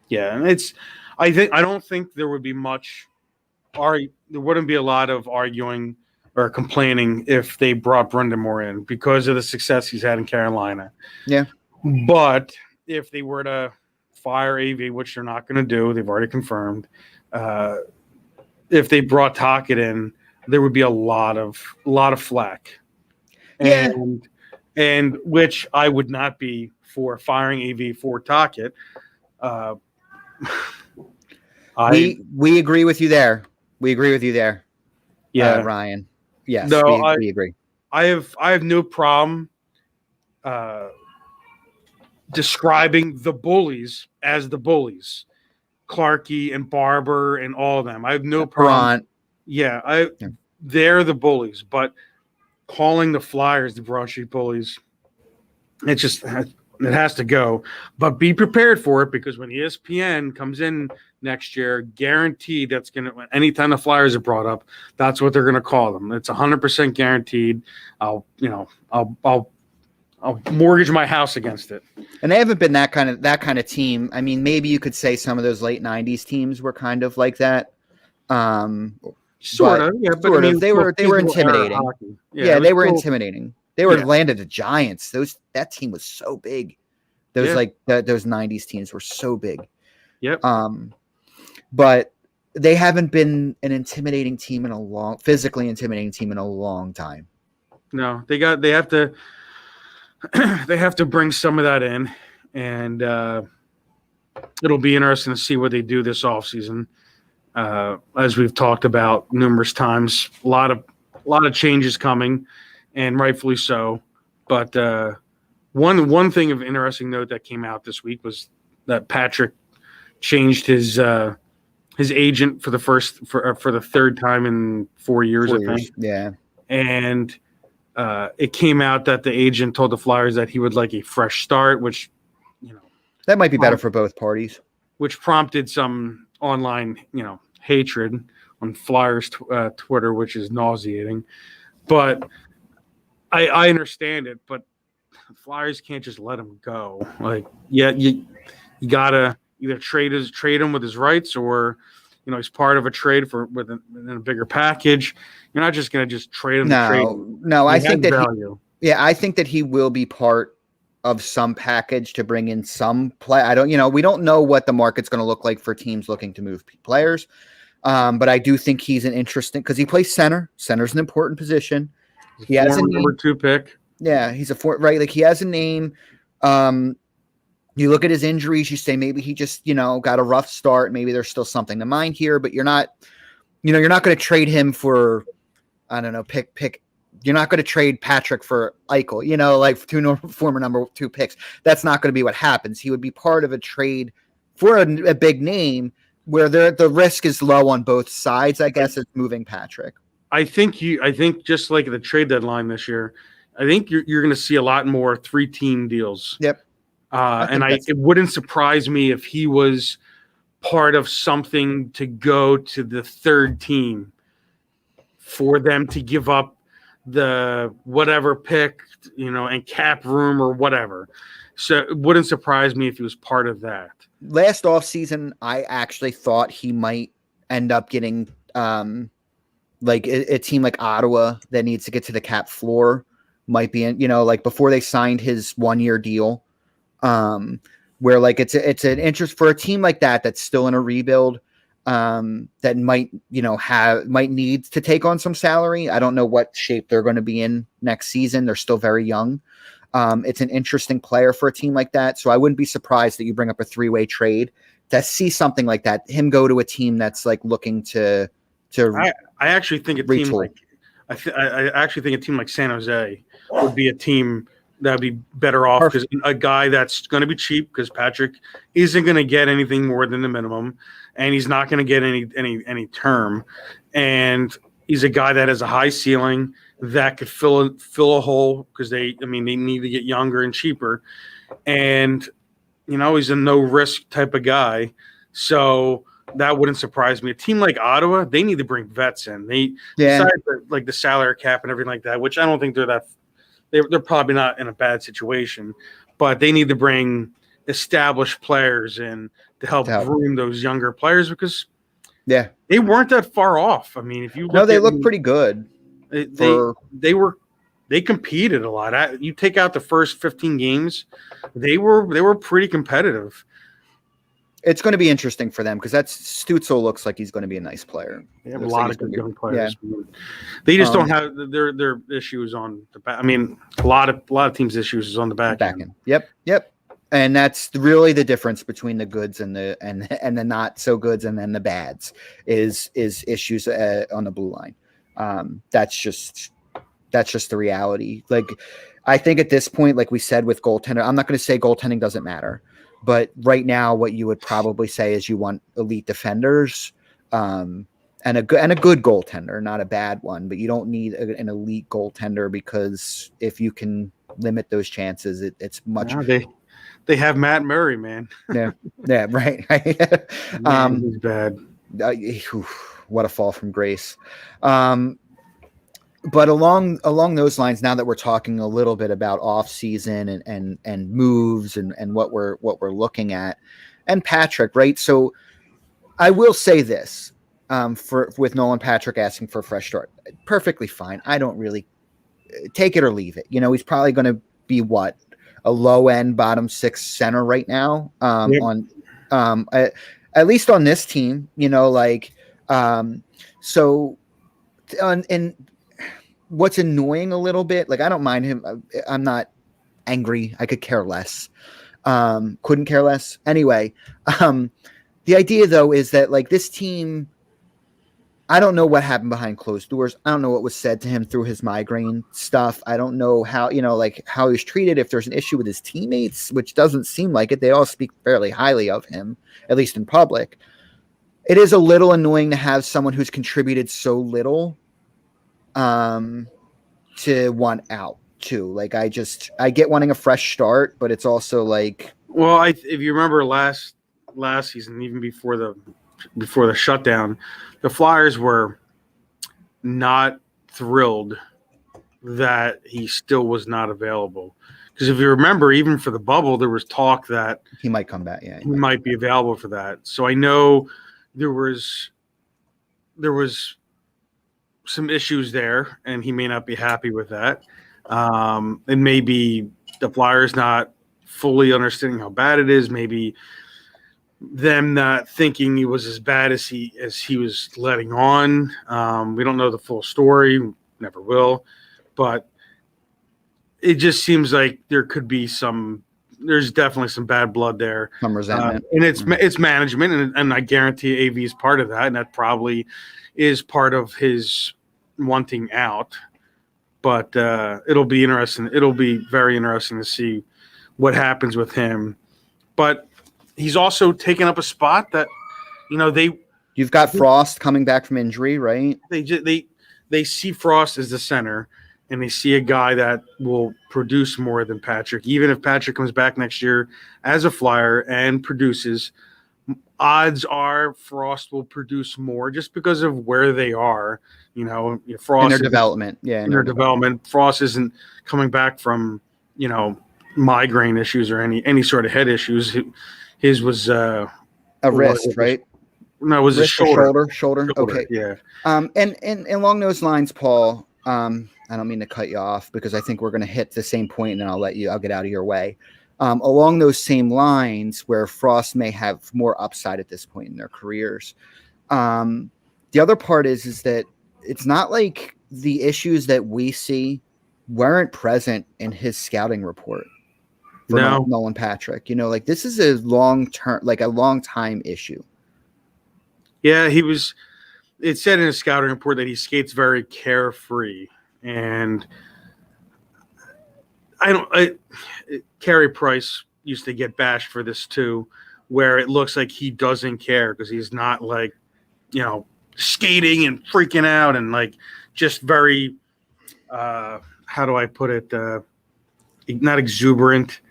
Yeah, and I don't think there would be much. There wouldn't be a lot of arguing or complaining if they brought Brindamore in because of the success he's had in Carolina. Yeah, but if they were to fire AV, which they're not going to do, they've already confirmed. If they brought Tocchet in, there would be a lot of flack. Yeah. And which I would not be for firing AV for Tocchet. We agree with you there. Yeah, Ryan. Yes, no, we agree. I have no problem describing the bullies as the bullies, Clarkey and Barber and all of them. I have no problem. Yeah, they're the bullies, but calling the Flyers the Broad Street Bullies, it has to go. But be prepared for it, because when ESPN comes in next year, guaranteed that's anytime the Flyers are brought up, that's what they're gonna call them. It's 100% guaranteed. I'll mortgage my house against it. And they haven't been that kind of team. I mean, maybe you could say some of those late '90s teams were kind of like that. Sort of, yeah. But sort of. They were intimidating. Yeah, they were intimidating. They were landed the Giants. That team was so big. Those '90s teams were so big. Yep. But they haven't been an physically intimidating team in a long time. No, they have to they have to bring some of that in, and it'll be interesting to see what they do this offseason. As we've talked about numerous times, a lot of changes coming, and rightfully so. But one thing of interesting note that came out this week was that Patrick changed his agent for the third time in 4 years, I think. Yeah, and it came out that the agent told the Flyers that he would like a fresh start, which that might be better for both parties. Which prompted some online, hatred on Flyers Twitter, which is nauseating. But I understand it, but the Flyers can't just let him go. Like, you gotta either trade him with his rights, or he's part of a trade within a bigger package. You're not just gonna trade him. No, I think that I think that he will be part of some package to bring in some play. We don't know what the market's going to look like for teams looking to move players. But I do think he's an interesting, because he plays center. Center's an important position. He has a number 2 pick. Yeah, he's right. Like, he has a name. You look at his injuries, you say maybe he just, got a rough start. Maybe there's still something to mind here, but you're not going to trade him for, I don't know, pick. You're not going to trade Patrick for Eichel, like two former number 2 picks. That's not going to be what happens. He would be part of a trade for a big name where the risk is low on both sides, I guess, is moving Patrick. I think just like the trade deadline this year, I think you're going to see a lot more 3-team deals. Yep. It wouldn't surprise me if he was part of something to go to the 3rd team for them to give up the whatever pick, and cap room or whatever. So it wouldn't surprise me if he was part of that. Last offseason, I actually thought he might end up getting like a team like Ottawa that needs to get to the cap floor might be in, like before they signed his 1-year deal, where like it's an interest for a team like that that's still in a rebuild, that might need to take on some salary. I don't know what shape they're going to be in next season. They're still very young. It's an interesting player for a team like that. So I wouldn't be surprised that you bring up a 3-way trade to see something like that, him go to a team that's like looking to to I actually think a team retool. like I actually think a team like San Jose would be a team that would be better off because a guy that's going to be cheap because Patrick isn't going to get anything more than the minimum, and he's not going to get any term, and he's a guy that has a high ceiling that could fill a hole because they need to get younger and cheaper, and he's a no risk type of guy, so. That wouldn't surprise me. A team like Ottawa, they need to bring vets in. Besides the salary cap and everything like that, which I don't think they're probably not in a bad situation, but they need to bring established players in to help groom those younger players because they weren't that far off. I mean, if you look they look pretty good. They competed a lot. You take out the first 15 games, they were pretty competitive. It's going to be interesting for them because Stützle looks like he's going to be a nice player. They have a lot of good young players. Yeah. They just don't have their issues on the back. I mean, a lot of teams' issues is on the back end. Yep. And that's really the difference between the goods and the not so goods and then the bads is issues on the blue line. That's just the reality. Like I think at this point, like we said with goaltender, I'm not going to say goaltending doesn't matter. But right now, what you would probably say is you want elite defenders and a good goaltender, not a bad one. But you don't need an elite goaltender because if you can limit those chances, it's much. No, they have Matt Murray, man. yeah, right. He's bad. What a fall from grace. But along those lines, now that we're talking a little bit about off season and moves and what we're looking at, and Patrick, right? So I will say this with Nolan Patrick asking for a fresh start, perfectly fine. I don't really take it or leave it. He's probably going to be a low end bottom six center right now at least on this team. What's annoying a little bit, like I don't mind him. I'm not angry. I could care less. Couldn't care less. Anyway, the idea though is that like this team, I don't know what happened behind closed doors. I don't know what was said to him through his migraine stuff. I don't know how, how he was treated, if there's an issue with his teammates, which doesn't seem like it. They all speak fairly highly of him, at least in public. It is a little annoying to have someone who's contributed so little to want out too. Like I get wanting a fresh start, but it's also like, well, if you remember last season, even before the shutdown, the Flyers were not thrilled that he still was not available. Because if you remember, even for the bubble, there was talk that he might come back. Yeah, he might be available for that. So I know there was some issues there, and he may not be happy with that. And maybe the Flyers not fully understanding how bad it is. Maybe them not thinking he was as bad as he was letting on. We don't know the full story, never will, but it just seems like there's definitely some bad blood there, some resentment, and it's management, and I guarantee AV is part of that, and that probably is part of his wanting out. But it'll be interesting. It'll be very interesting to see what happens with him. But he's also taken up a spot that, you've got Frost coming back from injury, right? They see Frost as the center, and they see a guy that will produce more than Patrick. Even if Patrick comes back next year as a Flyer and produces, odds are Frost will produce more just because of where they are. Frost in their development. Yeah, in their development. Frost isn't coming back from migraine issues or any sort of head issues. His was a wrist, right? No, it was a shoulder. Shoulder. Okay. Yeah. And along those lines, Paul, I don't mean to cut you off because I think we're going to hit the same point, and then I'll get out of your way. Along those same lines, where Frost may have more upside at this point in their careers. The other part is that it's not like the issues that we see weren't present in his scouting report for Nolan Patrick. This is a long time issue. Yeah, he was. it said in a scouting report that he skates very carefree, and Carey Price used to get bashed for this too, where it looks like he doesn't care because he's not like, skating and freaking out and like just very, how do I put it? Not exuberant,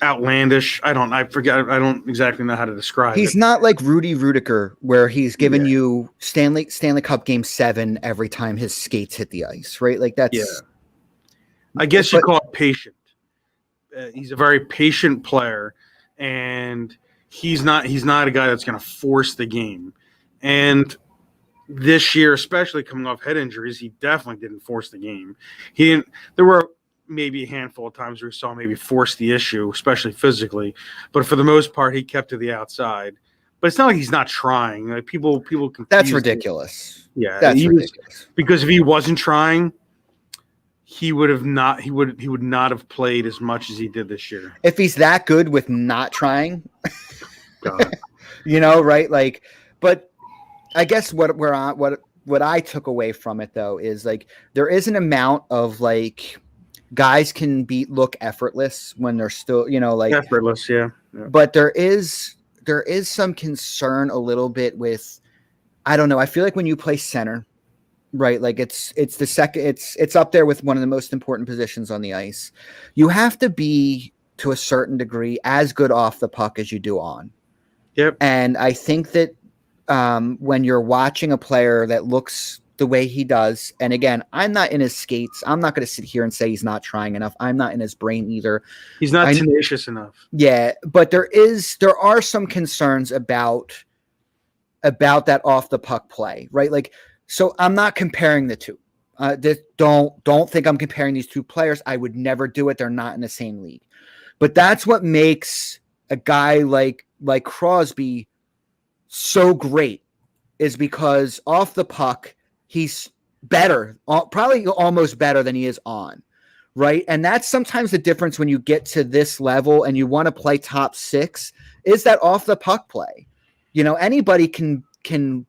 outlandish. I don't exactly know how to describe it. He's not like Rudy Rudiger, where he's giving you Stanley Cup Game 7 every time his skates hit the ice, right? Like that's. Yeah. I guess you call it patient. He's a very patient player, and he's not a guy that's going to force the game. And this year, especially coming off head injuries, he definitely didn't force the game. He didn't. There were maybe a handful of times where we saw maybe force the issue, especially physically. But for the most part, he kept to the outside. But it's not like he's not trying. Like people confuse. That's ridiculous. Yeah, that's ridiculous. Because if he wasn't trying, he would not have played as much as he did this year. If he's that good with not trying, God. right? Like, but I guess what I took away from it though is like there is an amount of like guys can look effortless when they're still, like effortless, yeah. But there is some concern a little bit with, I don't know. I feel like when you play center, right? Like it's the second, it's up there with one of the most important positions on the ice. You have to be to a certain degree as good off the puck as you do on. Yep. And I think that when you're watching a player that looks the way he does, and again, I'm not in his skates. I'm not going to sit here and say he's not trying enough. I'm not in his brain either. He's not tenacious enough. Yeah, but there are some concerns about that off the puck play, right? Like, so I'm not comparing the two. Don't think I'm comparing these two players. I would never do it. They're not in the same league. But that's what makes a guy like Crosby so great, is because off the puck, he's better, probably almost better than he is on, right? And that's sometimes the difference when you get to this level and you want to play top six, is that off the puck play. Anybody can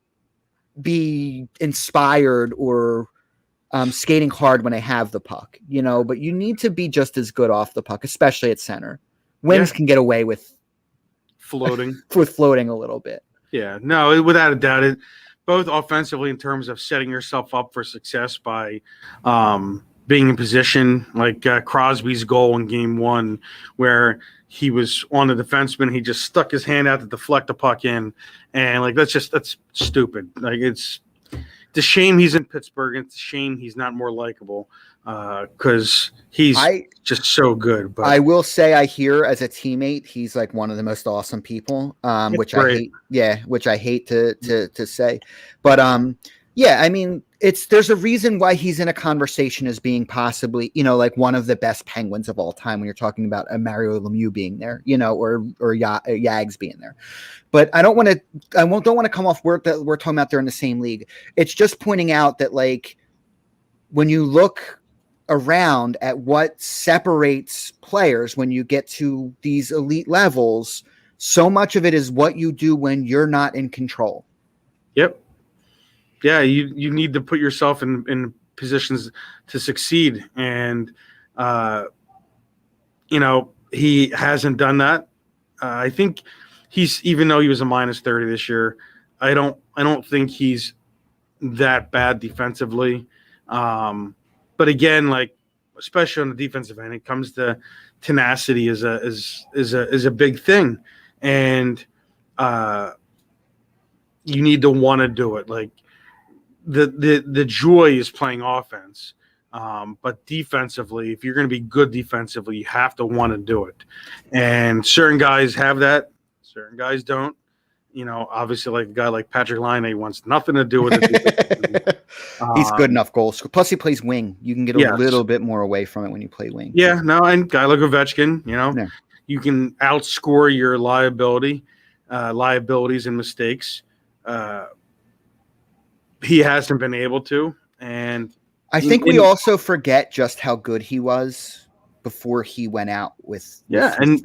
be inspired or skating hard when they have the puck, but you need to be just as good off the puck, especially at center. Wings can get away with floating, floating a little bit. Yeah, no, without a doubt, both offensively in terms of setting yourself up for success by being in position, like Crosby's goal in Game 1, where he was on the defenseman, he just stuck his hand out to deflect the puck in, and like that's stupid. Like it's a shame he's in Pittsburgh. It's a shame he's not more likable because he's just so good. But I will say, I hear as a teammate, he's like one of the most awesome people, which I hate. Yeah, which I hate to say, but yeah, I mean, there's a reason why he's in a conversation as being possibly, like one of the best Penguins of all time when you're talking about a Mario Lemieux being there, or Yags being there. But I don't want to come off word that we're talking about they're in the same league. It's just pointing out that like when you look around at what separates players when you get to these elite levels, so much of it is what you do when you're not in control. Yep. Yeah, you need to put yourself in positions to succeed, and he hasn't done that. I think even though he was a -30 this year, I don't think he's that bad defensively. But again, like especially on the defensive end, it comes to tenacity is a big thing, and you need to want to do it. Like the joy is playing offense, but defensively, if you're going to be good defensively, you have to want to do it. And certain guys have that, certain guys don't. Obviously, like a guy like Patrick Laine wants nothing to do with it. He's good enough goal scorer. Plus, he plays wing. You can get a little bit more away from it when you play wing. Yeah, no, and guy like Ovechkin, you can outscore your liabilities and mistakes. He hasn't been able to, and I think we also forget just how good he was before he went out with and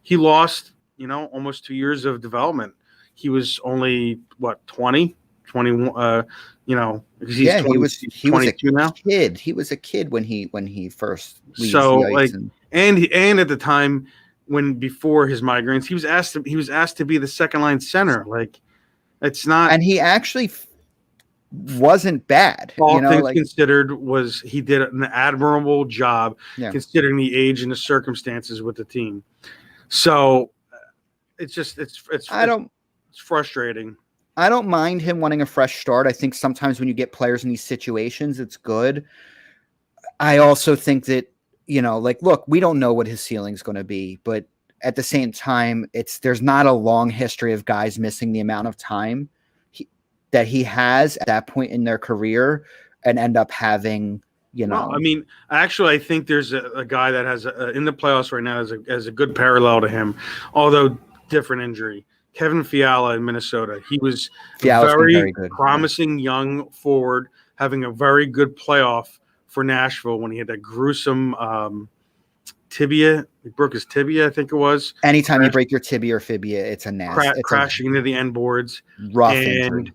he lost almost 2 years of development. he was only 21. Because he's Yeah, 20, he was a 22 now. kid. He was a kid when he first leaves So the ice. and at the time before his migraines, he was asked to be the second line center. Like, it's not. And he actually wasn't bad. All things considered, he did an admirable job considering the age and the circumstances with the team. So it's frustrating. I don't mind him wanting a fresh start. I think sometimes when you get players in these situations, it's good. I also think that, look, we don't know what his ceiling is going to be, but at the same time, there's not a long history of guys missing the amount of time that he has at that point in their career and end up having, Well, I mean, actually, I think there's a guy that has in the playoffs right now has a good parallel to him, although different injury. Kevin Fiala in Minnesota. He was very good, promising young forward, having a very good playoff for Nashville when he had that gruesome tibia. He broke his tibia, I think it was. Anytime you break your tibia or fibia, it's a nasty. Crashing into the end boards. Rough injury.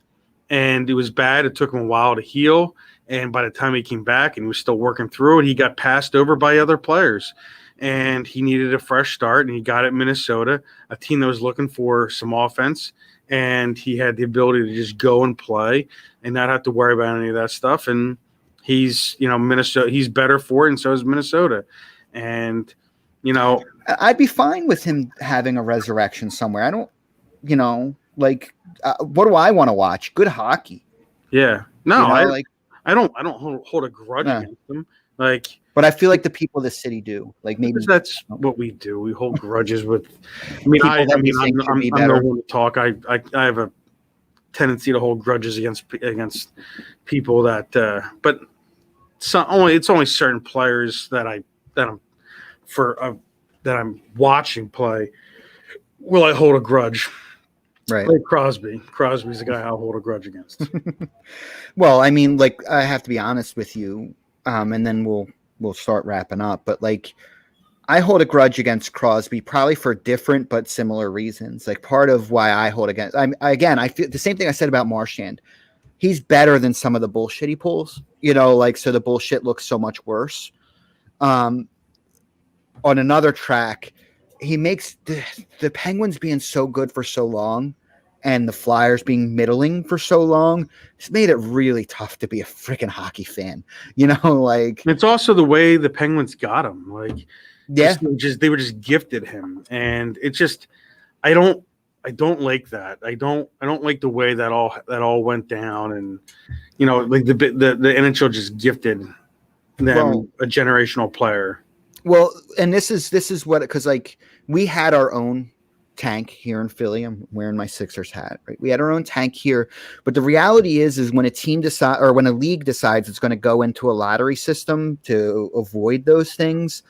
And it was bad. It took him a while to heal. And by the time he came back and he was still working through it, he got passed over by other players. And he needed a fresh start, and he got it in Minnesota, a team that was looking for some offense. And he had the ability to just go and play and not have to worry about any of that stuff. And he's, Minnesota, he's better for it, and so is Minnesota. And, I'd be fine with him having a resurrection somewhere. I don't, what do I want to watch? Good hockey. Yeah. No, I don't hold a grudge against him. But I feel like the people of the city do. Like, maybe that's what we do. We hold grudges with. I'm no one to talk. I have a tendency to hold grudges against people that. But it's only certain players that I'm watching play. Will I hold a grudge? Right. Like Crosby. Crosby's the guy I'll hold a grudge against. Well, I mean, I have to be honest with you, and then we'll start wrapping up. But I hold a grudge against Crosby, probably for different but similar reasons. Part of why I hold against, I feel the same thing I said about Marchand. He's better than some of the bullshit he pulls. So the bullshit looks so much worse. On another track, he makes the Penguins being so good for so long and the Flyers being middling for so long, it's made it really tough to be a freaking hockey fan. It's also the way the Penguins got him. They were just gifted him, and it's just I don't like that. I don't like the way that all went down, and the NHL just gifted them a generational player. Well, and this is what, because we had our own tank here in Philly. I'm wearing my Sixers hat, right? We had our own tank here, but the reality is when a team when a league decides it's going to go into a lottery system to avoid those things,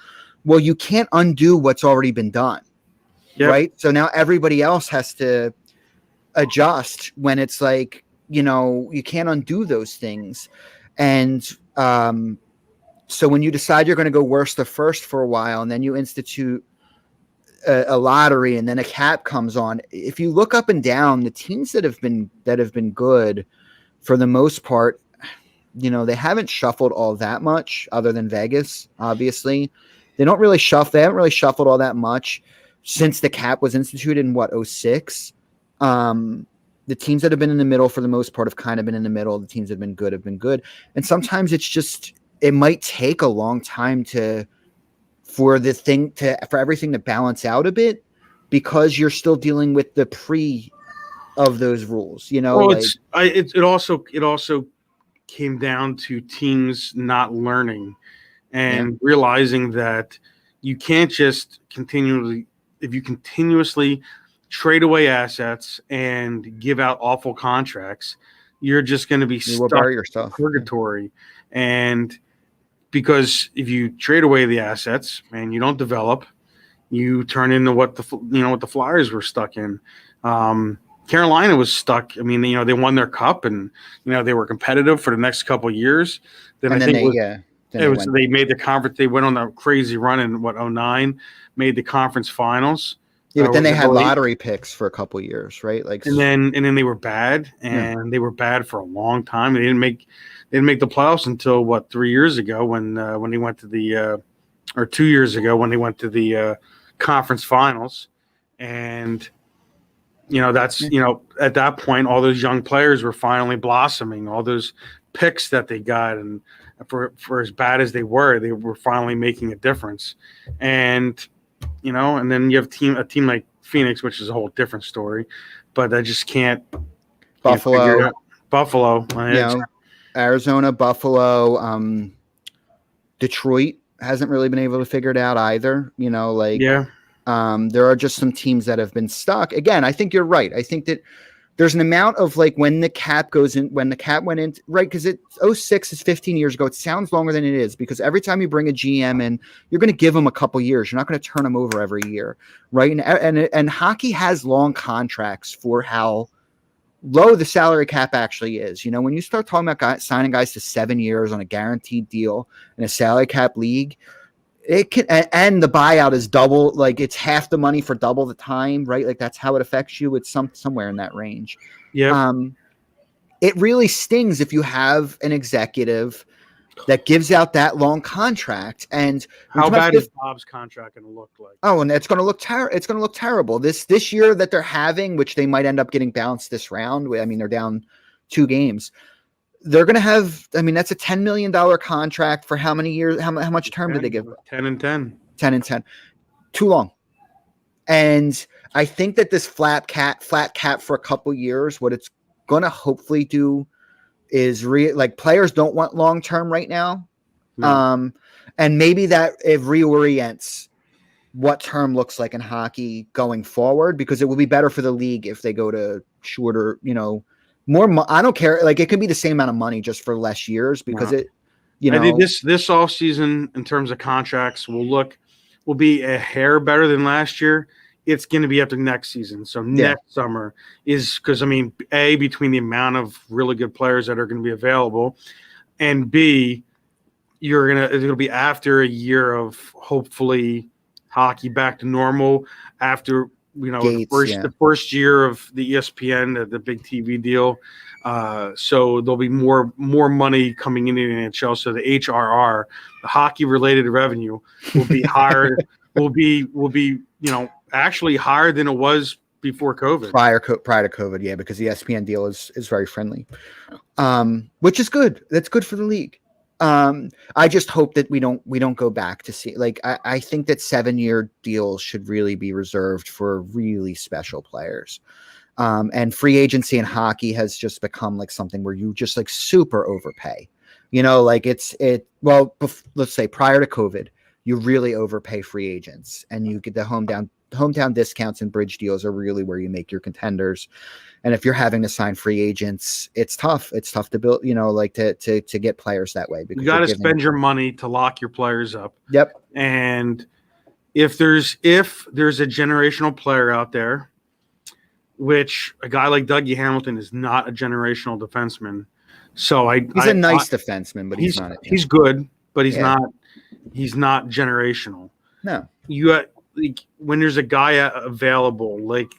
well, you can't undo what's already been done, right? So now everybody else has to adjust when it's you can't undo those things, and so when you decide you're going to go worst to first for a while, and then you institute a lottery, and then a cap comes on. If you look up and down, the teams that have been good, for the most part, they haven't shuffled all that much, other than Vegas. Obviously, they haven't really shuffled all that much since the cap was instituted in 2006. The teams that have been in the middle, for the most part, have kind of been in the middle. The teams that have been good, and sometimes it might take a long time for everything to balance out a bit, because you're still dealing with the pre of those rules, Well, it also came down to teams not learning and realizing that you can't just continuously trade away assets and give out awful contracts, you're just going to be stuck in purgatory. And because if you trade away the assets and you don't develop, you turn into what the Flyers were stuck in. Carolina was stuck. I mean, they won their cup, and they were competitive for the next couple of years. They made the conference. They went on a crazy run in 2009, made the conference finals, Yeah, but then was they it had 08? lottery picks for a couple years, right? Like, And then they were bad, and they were bad for a long time. They didn't make the playoffs until 3 years ago when they went to the or 2 years ago when they went to the conference finals, and that's at that point all those young players were finally blossoming. All those picks that they got, and for as bad as they were finally making a difference. And and then you have a team like Phoenix, which is a whole different story, but I just can't figure it Buffalo, out. Buffalo, Arizona, Buffalo, Detroit hasn't really been able to figure it out either. There are just some teams that have been stuck. Again, I think you're right. I think that there's an amount of when the cap went in, right? Because 06 is 15 years ago. It sounds longer than it is because every time you bring a GM in, you're going to give them a couple years. You're not going to turn them over every year, right? And hockey has long contracts for how low the salary cap actually is. When you start talking about signing guys to 7 years on a guaranteed deal in a salary cap league, it can, and the buyout is double, it's half the money for double the time, right? That's how it affects you. It's somewhere in that range. Yeah. It really stings if you have an executive that gives out that long contract. And how bad is Bob's contract going to look like? Oh, and it's going to look It's going to look terrible this year that they're having, which they might end up getting bounced this round. I mean, they're down 2 games. They're going to have, that's a $10 million contract for how many years? How much term did they give? 10 and 10. 10 and 10. Too long. And I think that this flat cap for a couple years, what it's going to hopefully do is players don't want long term right now. No. And maybe that it reorients what term looks like in hockey going forward, because it will be better for the league if they go to shorter, more. I don't care. It could be the same amount of money just for less years because I think this off season in terms of contracts will be a hair better than last year. It's going to be up to next season. So next summer is because between the amount of really good players that are going to be available, and B, it'll be after a year of hopefully hockey back to normal after the first year of the ESPN, the big TV deal. So there'll be more money coming into the NHL. So the HRR, the hockey related revenue, will be higher. will be actually higher than it was before COVID. Prior to COVID, because the ESPN deal is very friendly, which is good. That's good for the league. I just hope that we don't go back to see, I think that 7-year deals should really be reserved for really special players. And free agency in hockey has just become something where you just super overpay, let's say prior to COVID, you really overpay free agents and you get the hometown discounts and bridge deals are really where you make your contenders. And if you're having to sign free agents, it's tough. It's tough to build, to get players that way. You got to spend your money to lock your players up. Yep. And if there's a generational player out there, which a guy like Dougie Hamilton is not a generational defenseman. So he's a nice defenseman, but he's not. He's good, but he's not generational. No. You got when there's a guy available like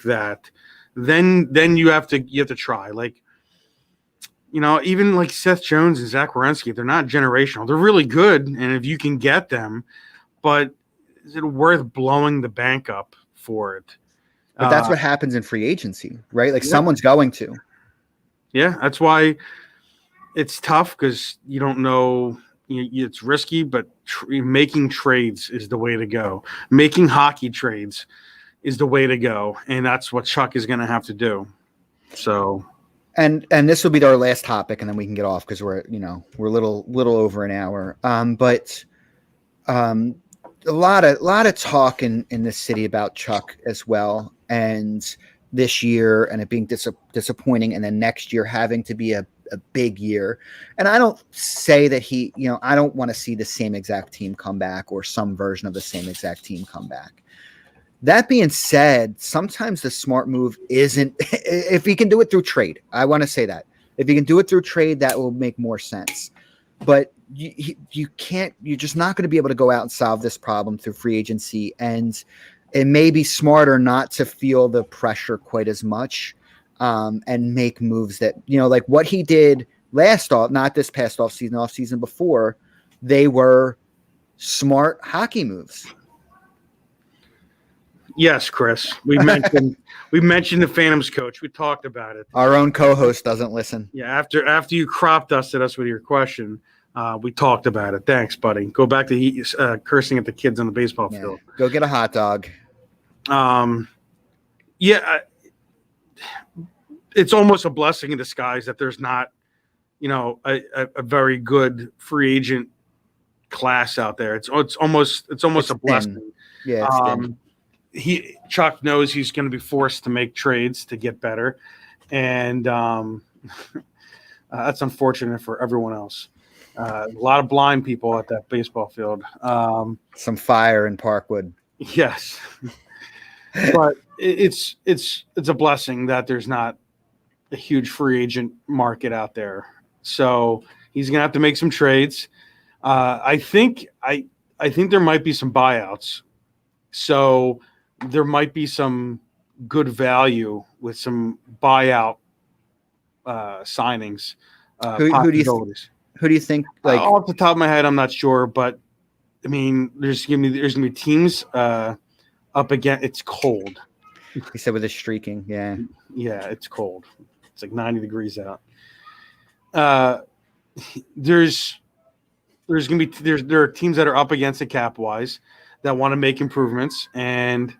that, then you have to try. Even Seth Jones and Zach Werenski, they're not generational. They're really good, and if you can get them, but is it worth blowing the bank up for it? But that's what happens in free agency, right? Someone's going to. Yeah, that's why it's tough because you don't know. It's risky, but making trades is the way to go. Making hockey trades is the way to go, and that's what Chuck is going to have to do. So, and this will be our last topic, and then we can get off because we're a little over an hour. But a lot of talk in this city about Chuck as well, and this year and it being disappointing, and then next year having to be a big year. And I don't say that I don't want to see the same exact team come back or some version of the same exact team come back. That being said, sometimes the smart move isn't, if he can do it through trade, I want to say that. If he can do it through trade, that will make more sense. But you can't, you're just not going to be able to go out and solve this problem through free agency. And it may be smarter not to feel the pressure quite as much, and make moves that, like what he did not this past off season before, they were smart hockey moves. Yes, Chris. We mentioned the Phantoms coach. We talked about it. Our own co-host doesn't listen. Yeah, after you crop dusted us with your question, we talked about it. Thanks, buddy. Go back to cursing at the kids on the baseball field. Go get a hot dog. It's almost a blessing in disguise that there's not, a very good free agent class out there. It's almost a blessing. Yeah, it's thin. Chuck knows he's going to be forced to make trades to get better, and that's unfortunate for everyone else. A lot of blind people at that baseball field. Some fire in Parkwood. Yes, but it's a blessing that there's not a huge free agent market out there. So he's going to have to make some trades. I think there might be some buyouts. So there might be some good value with some buyout signings. Who do you think? Like, off the top of my head, I'm not sure, but I mean, there's gonna be teams up again. It's cold. He said with the streaking, yeah, it's cold. It's like 90 degrees out. There are teams that are up against it cap wise that want to make improvements, and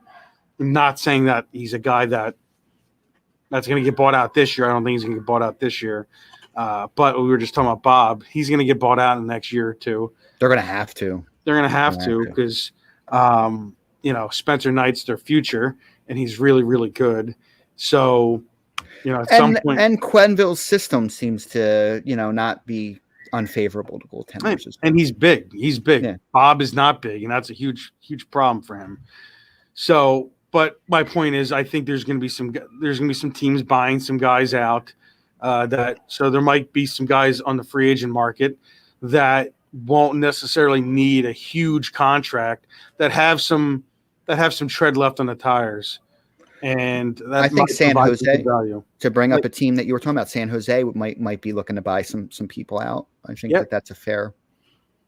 I'm not saying that he's a guy that's going to get bought out this year. I don't think he's going to get bought out this year. But we were just talking about Bob. He's going to get bought out in the next year or two. They're going to have to. They're going to have to because, Spencer Knight's their future, and he's really, really good. So, at some point. And Quenneville's system seems to, not be unfavorable to goaltenders. And he's big. He's big. Yeah. Bob is not big, and that's a huge, huge problem for him. So, but my point is, I think there's going to be some teams buying some guys out. So there might be some guys on the free agent market that won't necessarily need a huge contract, that have some tread left on the tires. And that I think San Jose, value. To bring up a team that you were talking about, San Jose might be looking to buy some people out. I think that's a fair.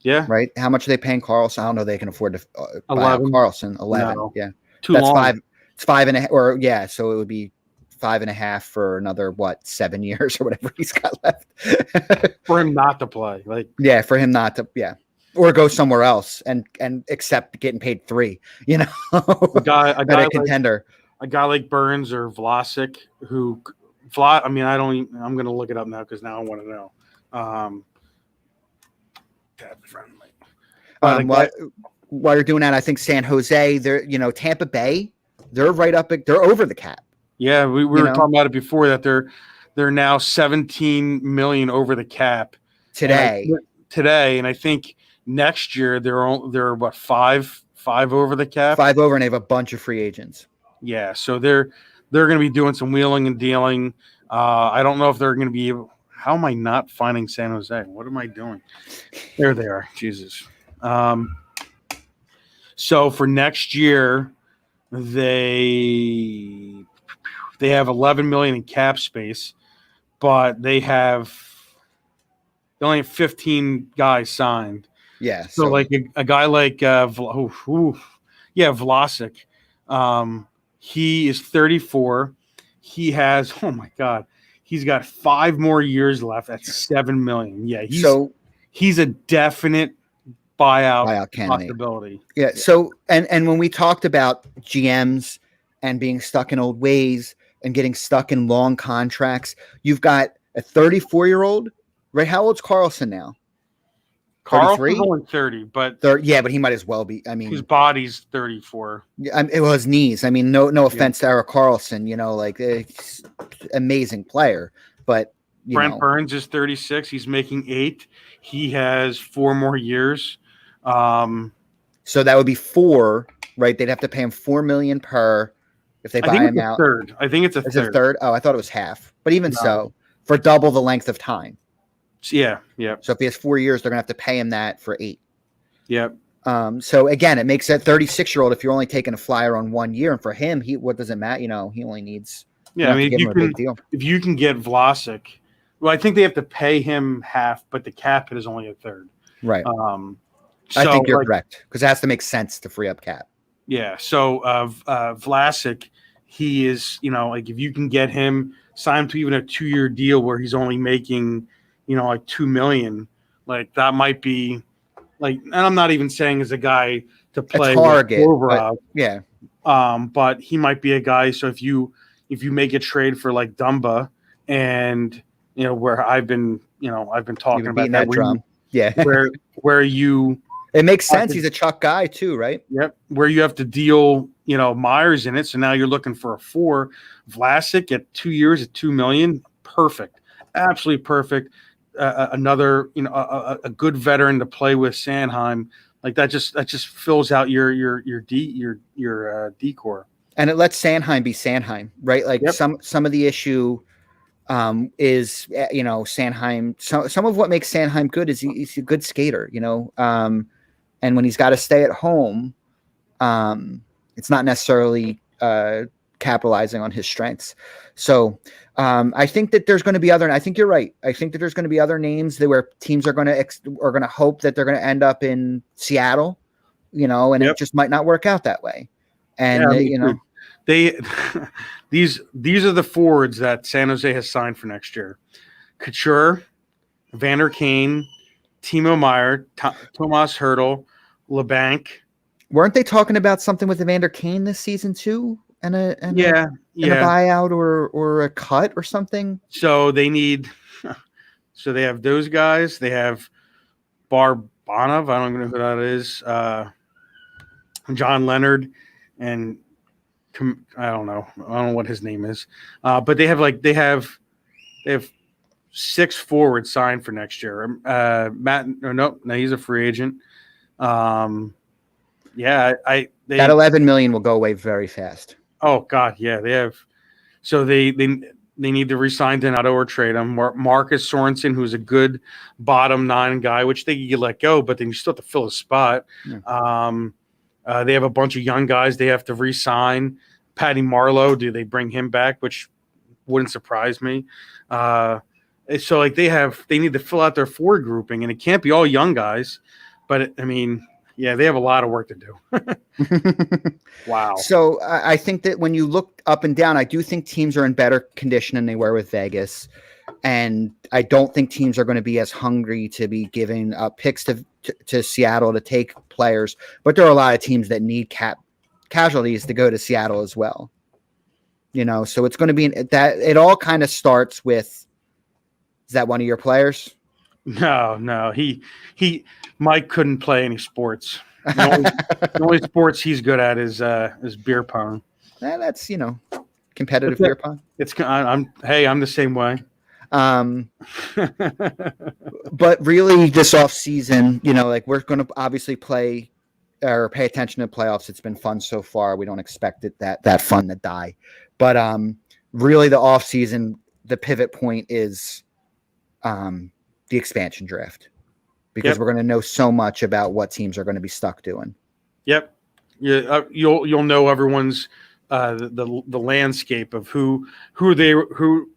Yeah. Right. How much are they paying Carlson? I don't know. They can afford to buy out 11. Carlson. 11. No. Yeah. Too long. 5. It's 5.5. So it would be 5.5 for another 7 years or whatever he's got left. For him not to play, for him not to, or go somewhere else and accept getting paid 3. A guy contender. A guy like Burns or Vlasic, I'm going to look it up now because now I want to know. While you're doing that, I think San Jose, they're, Tampa Bay, they're right up, they're over the cap. Yeah, we were talking about it before that they're now 17 million over the cap today, and I think next year they're what 5 over the cap, 5 over, and they have a bunch of free agents. Yeah, so they're going to be doing some wheeling and dealing. I don't know if they're going to be able. How am I not finding San Jose? What am I doing? There they are. Jesus. So for next year, they have 11 million in cap space, but they only have 15 guys signed. Yeah. So like a guy like Vlasic. He is 34. He has, oh my God, he's got 5 more years left at 7 million. Yeah, he's a definite buyout possibility. Yeah. So and when we talked about GMs and being stuck in old ways and getting stuck in long contracts, you've got a 34-year-old, right? How old's Carlson now? Carlson's only 30, but but he might as well be. I mean, his body's 34. It was his knees. I mean, no offense to Eric Carlson, amazing player, but Brent Burns is 36. He's making 8. He has 4 more years. So that would be 4, right? They'd have to pay him $4 million per if they buy him out. Third. I think it's a Is third. it third? Oh, I thought it was half. But even so, for double the length of time. Yeah. So if he has 4 years, they're gonna have to pay him that for 8. Yep. So again, it makes that 36-year-old if you're only taking a flyer on 1 year, and for him, what does it matter? He only needs. Yeah, You I have to mean, give him a big deal. if you can get Vlasic, well, I think they have to pay him half, but the cap hit is only a third. Right. So, I think you're correct because it has to make sense to free up cap. Yeah. So Vlasic, he is, like if you can get him signed to even a 2-year deal where he's only making, like $2 million, like that might be like, and I'm not even saying as a guy to play a target, Kovrov, yeah. But he might be a guy. So if you make a trade for like Dumba, and where I've been talking about that drum, where you. It makes sense. He's a Chuck guy too, right? Yep. Where you have to deal, Myers in it. So now you're looking for a 4. Vlasic at 2 years at $2 million. Perfect. Absolutely perfect. Another, a good veteran to play with Sanheim. Like that just fills out your decor. And it lets Sanheim be Sanheim, right? Like some of the issue is, Sanheim. Some of what makes Sanheim good is he's a good skater, and when he's got to stay at home, it's not necessarily capitalizing on his strengths. So I think that there's going to be I think you're right. I think that there's going to be other names where teams are going to hope that they're going to end up in Seattle, and it just might not work out that way. And they these are the forwards that San Jose has signed for next year: Couture, Vander Kane, Timo Meier, Tomas Hertl, LeBanc. Weren't they talking about something with Evander Kane this season too? And a buyout or a cut or something? So they have those guys. They have Barbanov. I don't even know who that is. John Leonard, and I don't know what his name is. But they have 6 forwards signed for next year. No, he's a free agent. That $11 million will go away very fast. Oh God, yeah, they have. So they need to re-sign Donato or trade him. Marcus Sorensen, who's a good bottom 9 guy, which they could let go, but then you still have to fill a spot. Yeah. They have a bunch of young guys they have to re-sign. Patty Marleau, do they bring him back? Which wouldn't surprise me. So like they need to fill out their forward grouping, and it can't be all young guys. But they have a lot of work to do. Wow. So I think that when you look up and down, I do think teams are in better condition than they were with Vegas. And I don't think teams are going to be as hungry to be giving up picks to Seattle to take players. But there are a lot of teams that need cap casualties to go to Seattle as well. So it's going to be that it all kind of starts with, is that one of your players? No. Mike couldn't play any sports. The only sports he's good at is beer pong. That's competitive beer pong. I'm the same way. But really, this off season, we're going to obviously play or pay attention to playoffs. It's been fun so far. We don't expect it that fun to die. But really, the off season, the pivot point is the expansion draft. Because we're going to know so much about what teams are going to be stuck doing. Yep. Yeah. You'll know everyone's the landscape of who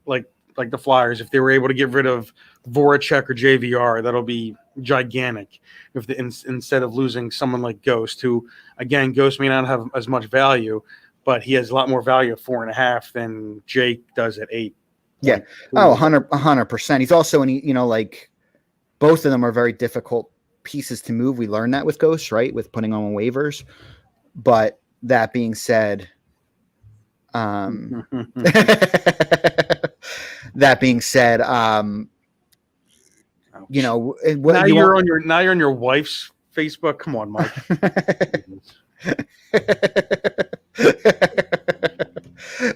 like the Flyers. If they were able to get rid of Voracek or JVR, that'll be gigantic. Instead of losing someone like Ghost, who again, Ghost may not have as much value, but he has a lot more value at 4.5 than Jake does at 8. Yeah. 100%. He's also both of them are very difficult pieces to move. We learned that with Ghost, right? With putting on waivers. But that being said, you're on your wife's Facebook. Come on, Mike.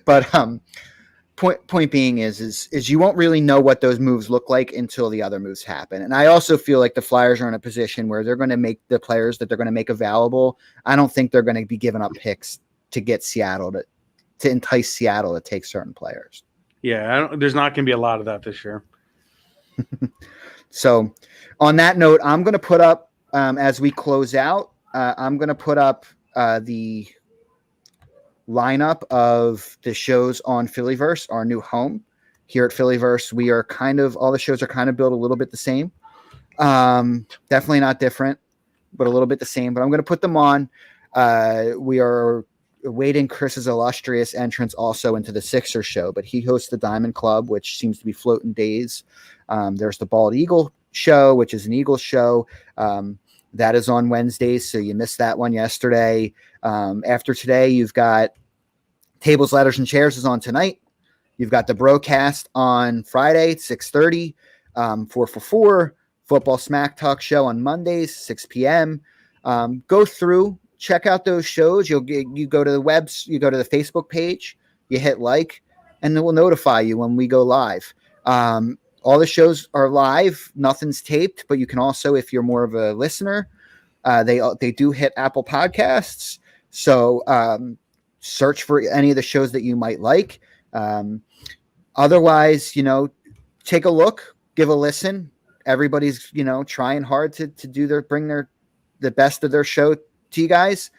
But point being is you won't really know what those moves look like until the other moves happen. And I also feel like the Flyers are in a position where they're going to make the players that they're going to make available. I don't think they're going to be giving up picks to get Seattle to entice Seattle to take certain players. Yeah, there's not going to be a lot of that this year. So on that note, I'm going to put up as we close out I'm going to put up the lineup of the shows on Phillyverse, our new home. Here at Phillyverse, we are all the shows are kind of built a little bit the same. Definitely not different, but a little bit the same. But I'm going to put them on. We are awaiting Chris's illustrious entrance also into the Sixers show, but he hosts the Diamond Club, which seems to be floating days. There's the Bald Eagle show, which is an Eagles show. That is on Wednesdays, so you missed that one yesterday. After today, you've got Tables, Ladders, and Chairs is on tonight. You've got the Broadcast on Friday, 6:30. 4 Football Smack Talk show on Mondays, 6 p.m. Go through, check out those shows. You go to the you go to the Facebook page, you hit like, and it will notify you when we go live. All the shows are live, nothing's taped, but you can also, if you're more of a listener, they do hit Apple Podcasts. So search for any of the shows that you might like. Otherwise, take a look, give a listen. Everybody's, trying hard to bring the best of their show to you guys.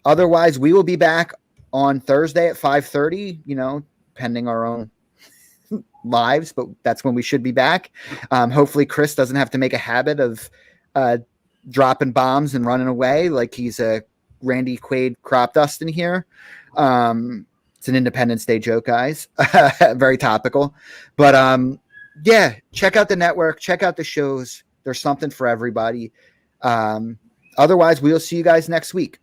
Otherwise, we will be back on Thursday at 5:30, pending our own lives, but that's when we should be back. Hopefully Chris doesn't have to make a habit of dropping bombs and running away like he's a Randy Quaid crop dusting here. It's an Independence Day joke, guys. Very topical. But yeah, check out the network, check out the shows. There's something for everybody. Otherwise, we'll see you guys next week.